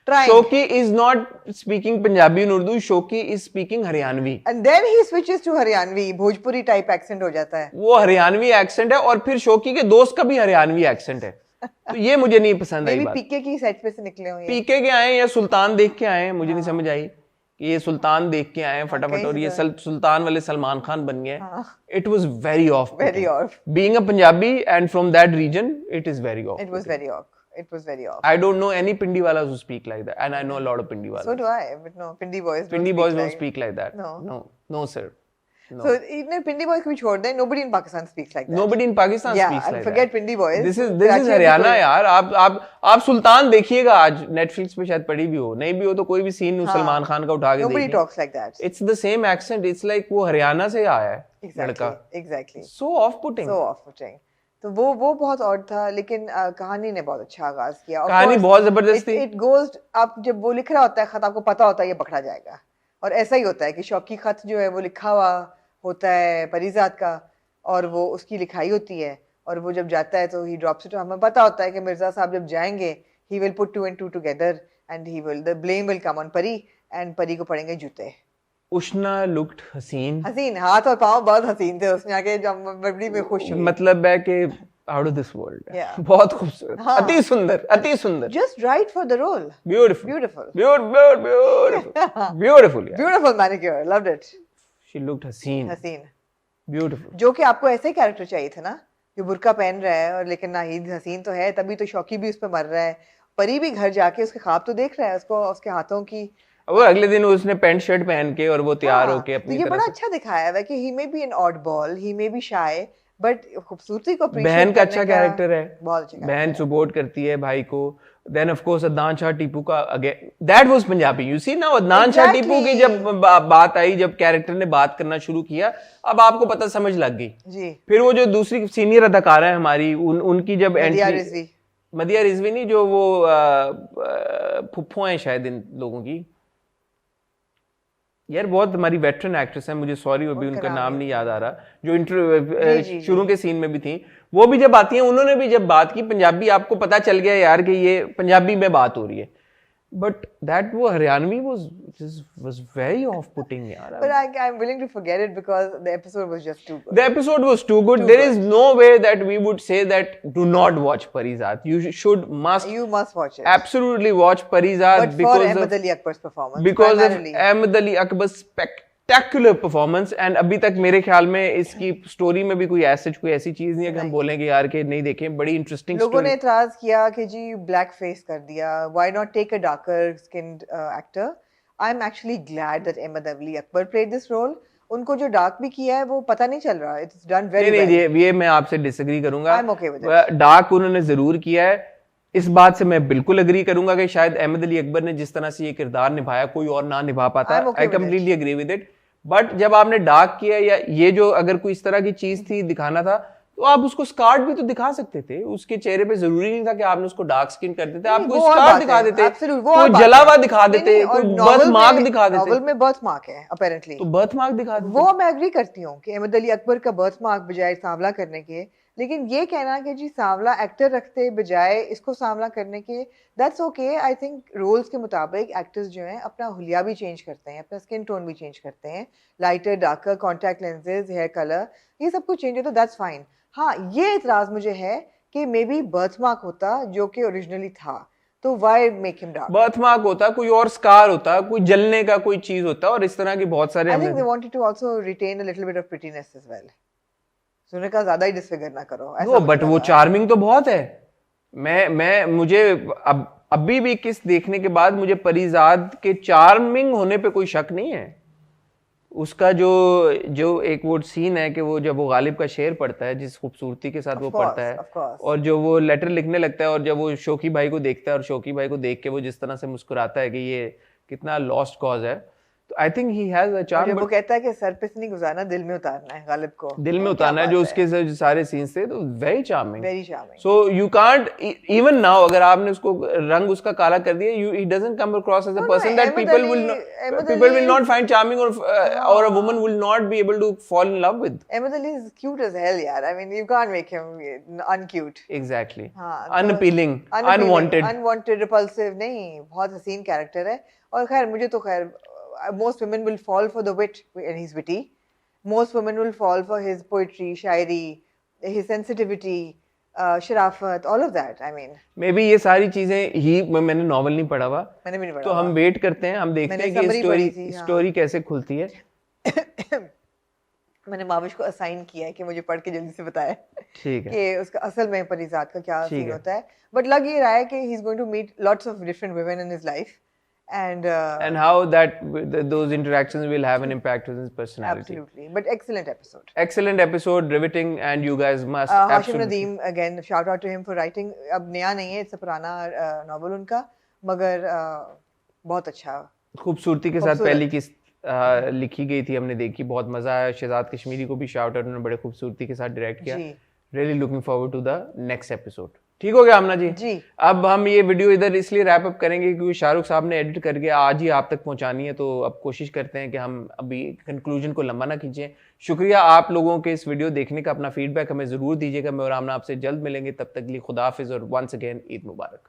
Shauki is not speaking Punjabi in Urdu, Shauki is speaking Haryanvi. And then he switches to Haryanvi, Bhojpuri type accent हो जाता है. वो हरियाणवी एक्सेंट है और फिर शौकी के दोस्त का भी हरियाणवी एक्सेंट है. तो ये मुझे नहीं पसंद आई बात. पीके की सेट पे से निकले हो ये. पीके के आए या सुल्तान देख के आए हैं, मुझे नहीं समझ आई कि ये सुल्तान देख के आए हैं फटाफट और ये सुल्तान वाले सलमान खान बन गए. It was very off. Being a Punjabi and from that region, it is very off. It was very off. It was very off. I don't know any Pindi walas who speak like that, and I know a lot of Pindi walas. So do I, but no, Pindi boys don't speak like that. No, sir. No. So even Pindi boys को भी छोड़ दें, nobody in Pakistan speaks like that. Nobody in Pakistan speaks like that. Yeah, forget Pindi boys. This is Haryana यार. आप सुल्तान देखिएगा आज Netflix पे, शायद पड़ी भी हो, नहीं भी हो तो कोई भी सीन सलमान खान का उठा के देखिए. Nobody talks like that. It's the same accent. It's like वो हरियाणा से आया है लड़का. Exactly. So off-putting. So off-putting. तो वो बहुत ऑड था, लेकिन कहानी ने बहुत अच्छा आगाज किया. कहानी बहुत जबरदस्त थी. It goes, आप जब वो लिख रहा होता है खत, आपको पता होता है ये पकड़ा जाएगा, और ऐसा ही होता है कि शौकी खत जो है वो लिखा हुआ होता है परीजाद का, और वो उसकी लिखाई होती है, और वो जब जाता है तो ही ड्रॉप्स इट. हमें पता होता है कि मिर्जा साहब जब जाएंगे he will put 2 and 2 together and he will, the blame will come on परी, एंड परी को पड़ेंगे जूते. उष्णा लुक्ड हसीन. हाथ और पाँव बहुत हसीन थे उसमें आके, जब बड़ी में खुश हुई. मतलब है कि आउट ऑफ दिस वर्ल्ड. बहुत खूबसूरत. अति सुंदर. Just right for the role. Beautiful manicure. Loved it. She looked हसीन. ब्यूटीफुल. जो कि आपको ऐसे ही कैरेक्टर चाहिए था ना, जो बुर्का पहन रहा है, और लेकिन नाहिद हसीन तो है, तभी तो शौकी भी उस पर मर रहा है. परी भी घर जाके उसके ख्वाब तो देख रहा है, उसको उसके हाथों की. वो अगले दिन उसने पैंट शर्ट पहन के और वो तैयार होके अपनी तरह से. ये बड़ा अच्छा दिखाया है कि he may be an odd ball, he may be shy, but खूबसूरती को बहन का अच्छा कैरेक्टर है. बहुत अच्छा. बहन सपोर्ट करती है भाई को. Then of course Adnan Shah Tipu का again, that was Punjabi. You see now Adnan Shah Tipu की जब बात आई, जब कैरेक्टर ने बात करना शुरू किया, अब आपको पता समझ लग गई जी. फिर वो जो दूसरी सीनियर अदाकारा है हमारी, उनकी जब एंट्री, मदिया रिजवी नहीं, जो वो फुफ्फो हैं शायद इन लोगों की यार, बहुत हमारी वेटरन एक्ट्रेस है, मुझे सॉरी अभी उनका नाम नहीं याद आ रहा, जो शुरू के सीन में भी थी. वो भी जब आती हैं, उन्होंने भी जब बात की पंजाबी, आपको पता चल गया यार कि ये पंजाबी में बात हो रही है. But that वो हरियाणवी was very off-putting यार. But I'm willing to forget it because the episode was just too good. The episode was too good. There is no way that we would say that do not watch Parizad. You must watch it. Absolutely watch Parizad. But because for Ahmed Ali Akbar's performance. Because primarily. Of Ahmed Ali Akbar's spectacular performance, and अभी तक मेरे ख्याल में इसकी story में भी कोई ऐसी चीज नहीं है कि हम बोलेंगे यार कि नहीं देखें. बड़ी इंटरेस्टिंग. लोगों ने इतराज किया कि जी ब्लैक फेस कर दिया, why not take a darker skinned actor. I'm actually glad that Ahmed Ali Akbar played this role. उनको जो डार्क भी किया है वो पता नहीं चल रहा. It's done very well. नहीं, ये मैं आपसे डिसएग्री करूंगा. I'm okay with it. Dark उन्होंने जरूर किया है, इस बात से मैं बिल्कुल अग्री करूंगा कि शायद अहमद अली अकबर ने जिस तरह से ये किरदार निभाया कोई और ना निभा पाता. I completely agree with it. But जब आपने डार्क किया, या ये जो अगर कोई इस तरह की चीज थी दिखाना था, तो आप उसको स्कार्ड भी तो दिखा सकते थे. उसके चेहरे पे जरूरी नहीं था कि आपने उसको डार्क स्किन कर देते. आप कोई स्कार दिखा देते, कोई जला हुआ दिखा देते, कोई बर्थ मार्क दिखा देते. नॉवेल में बर्थ मार्क है अपेरेंटली, तो बर्थ मार्क दिखा देते. वो मैं एग्री करती हूँ कि अहमद अली अकबर का बर्थ मार्क बजाय सांवला करने के, लेकिन ये कहना कि जी सांवला एक्टर रखते बजाय इसको सांवला करने के, that's okay. I think roles के मुताबिक एक्टर्स जो हैं अपना हुलिया भी चेंज करते हैं, अपना स्किन टोन भी चेंज करते हैं, lighter darker, contact lenses, hair colour, ये सब कुछ चेंज होता है. That's fine. हाँ, ये इतराज मुझे है कि मे बी बर्थ मार्क होता जो कि ओरिजिनली था, तो why make him dark. Birth mark होता, कोई और स्कार होता, कोई जलने का कोई चीज होता, और इस तरह की बहुत सारे. I think they wanted to also retain a little bit of prettiness as well. सुनने का ज्यादा ही डिसफिगर ना करो. वो बट वो चार्मिंग तो बहुत है. मुझे अभी भी किस देखने के बाद मुझे परीजाद के चार्मिंग होने पे कोई शक नहीं है. उसका जो एक वो सीन है कि वो जब वो गालिब का शेर पढ़ता है, जिस खूबसूरती के साथ वो पढ़ता है, और जो वो लेटर लिखने लगता है, और जब वो शौकी भाई को देखता है और शौकी भाई को देख के वो जिस तरह से मुस्कुराता है कि ये कितना लॉस्ट कॉज है, I think he has a charm, वो कहता है कि सर पे से नहीं गुजारना, दिल में उतारना है गालिब को, दिल में उतारना है, जो उसके सारे सीन्स थे तो very charming, very charming. So you can't even now अगर आपने उसको रंग उसका काला कर दिया, you he doesn't come across as a person that people will not find charming, or a woman will not be able to fall in love with. Ahmed Ali is cute as hell यार, I mean you can't make him uncute. Exactly. हाँ, unappealing, unwanted, repulsive नहीं, बहुत हसीन character है। और खैर मुझे तो खैर most women will fall for the wit, and he's witty. Most women will fall for his poetry, Shayari, his sensitivity, Sharafat, all of that. I mean, maybe ये सारी चीजें ही, मैंने नॉवल नहीं पढ़ा हुआ, मैंने भी नहीं पढ़ा, तो हम वेट करते हैं, हम देखते हैं कि स्टोरी कैसे खुलती है। मैंने माविश को असाइन किया है कि मुझे पढ़ के जल्दी से बताए, ठीक है, कि उसका असल में परिजात का क्या सीन होता है। बट लग ये रहा है कि he is going to meet lots of different women in his life. And how that those interactions will have an impact on his personality. Absolutely, but excellent episode, riveting, and you guys must Hashim Nadeem, again shout out to him for writing, अब नया नहीं है, it's a पुराना novel उनका, मगर बहुत अच्छा, खूबसूरती के साथ पहली किस्त लिखी गई थी, हमने देखी, बहुत मजा आया। शहजाद कश्मीरी को भी शाउट आउट, उन्होंने बड़े खूबसूरती के साथ डायरेक्ट किया। Really looking forward to the next episode. ठीक हो गया आमना जी? अब हम ये वीडियो इधर इसलिए रैप अप करेंगे क्योंकि शाहरुख साहब ने एडिट करके आज ही आप तक पहुंचानी है, तो अब कोशिश करते हैं कि हम अभी कंक्लूजन को लंबा ना खींचें। शुक्रिया आप लोगों के इस वीडियो देखने का, अपना फीडबैक हमें जरूर दीजिएगा। मैं और आमना आपसे जल्द मिलेंगे, तब तक के लिए खुदा हाफिज और वंस अगेन ईद मुबारक।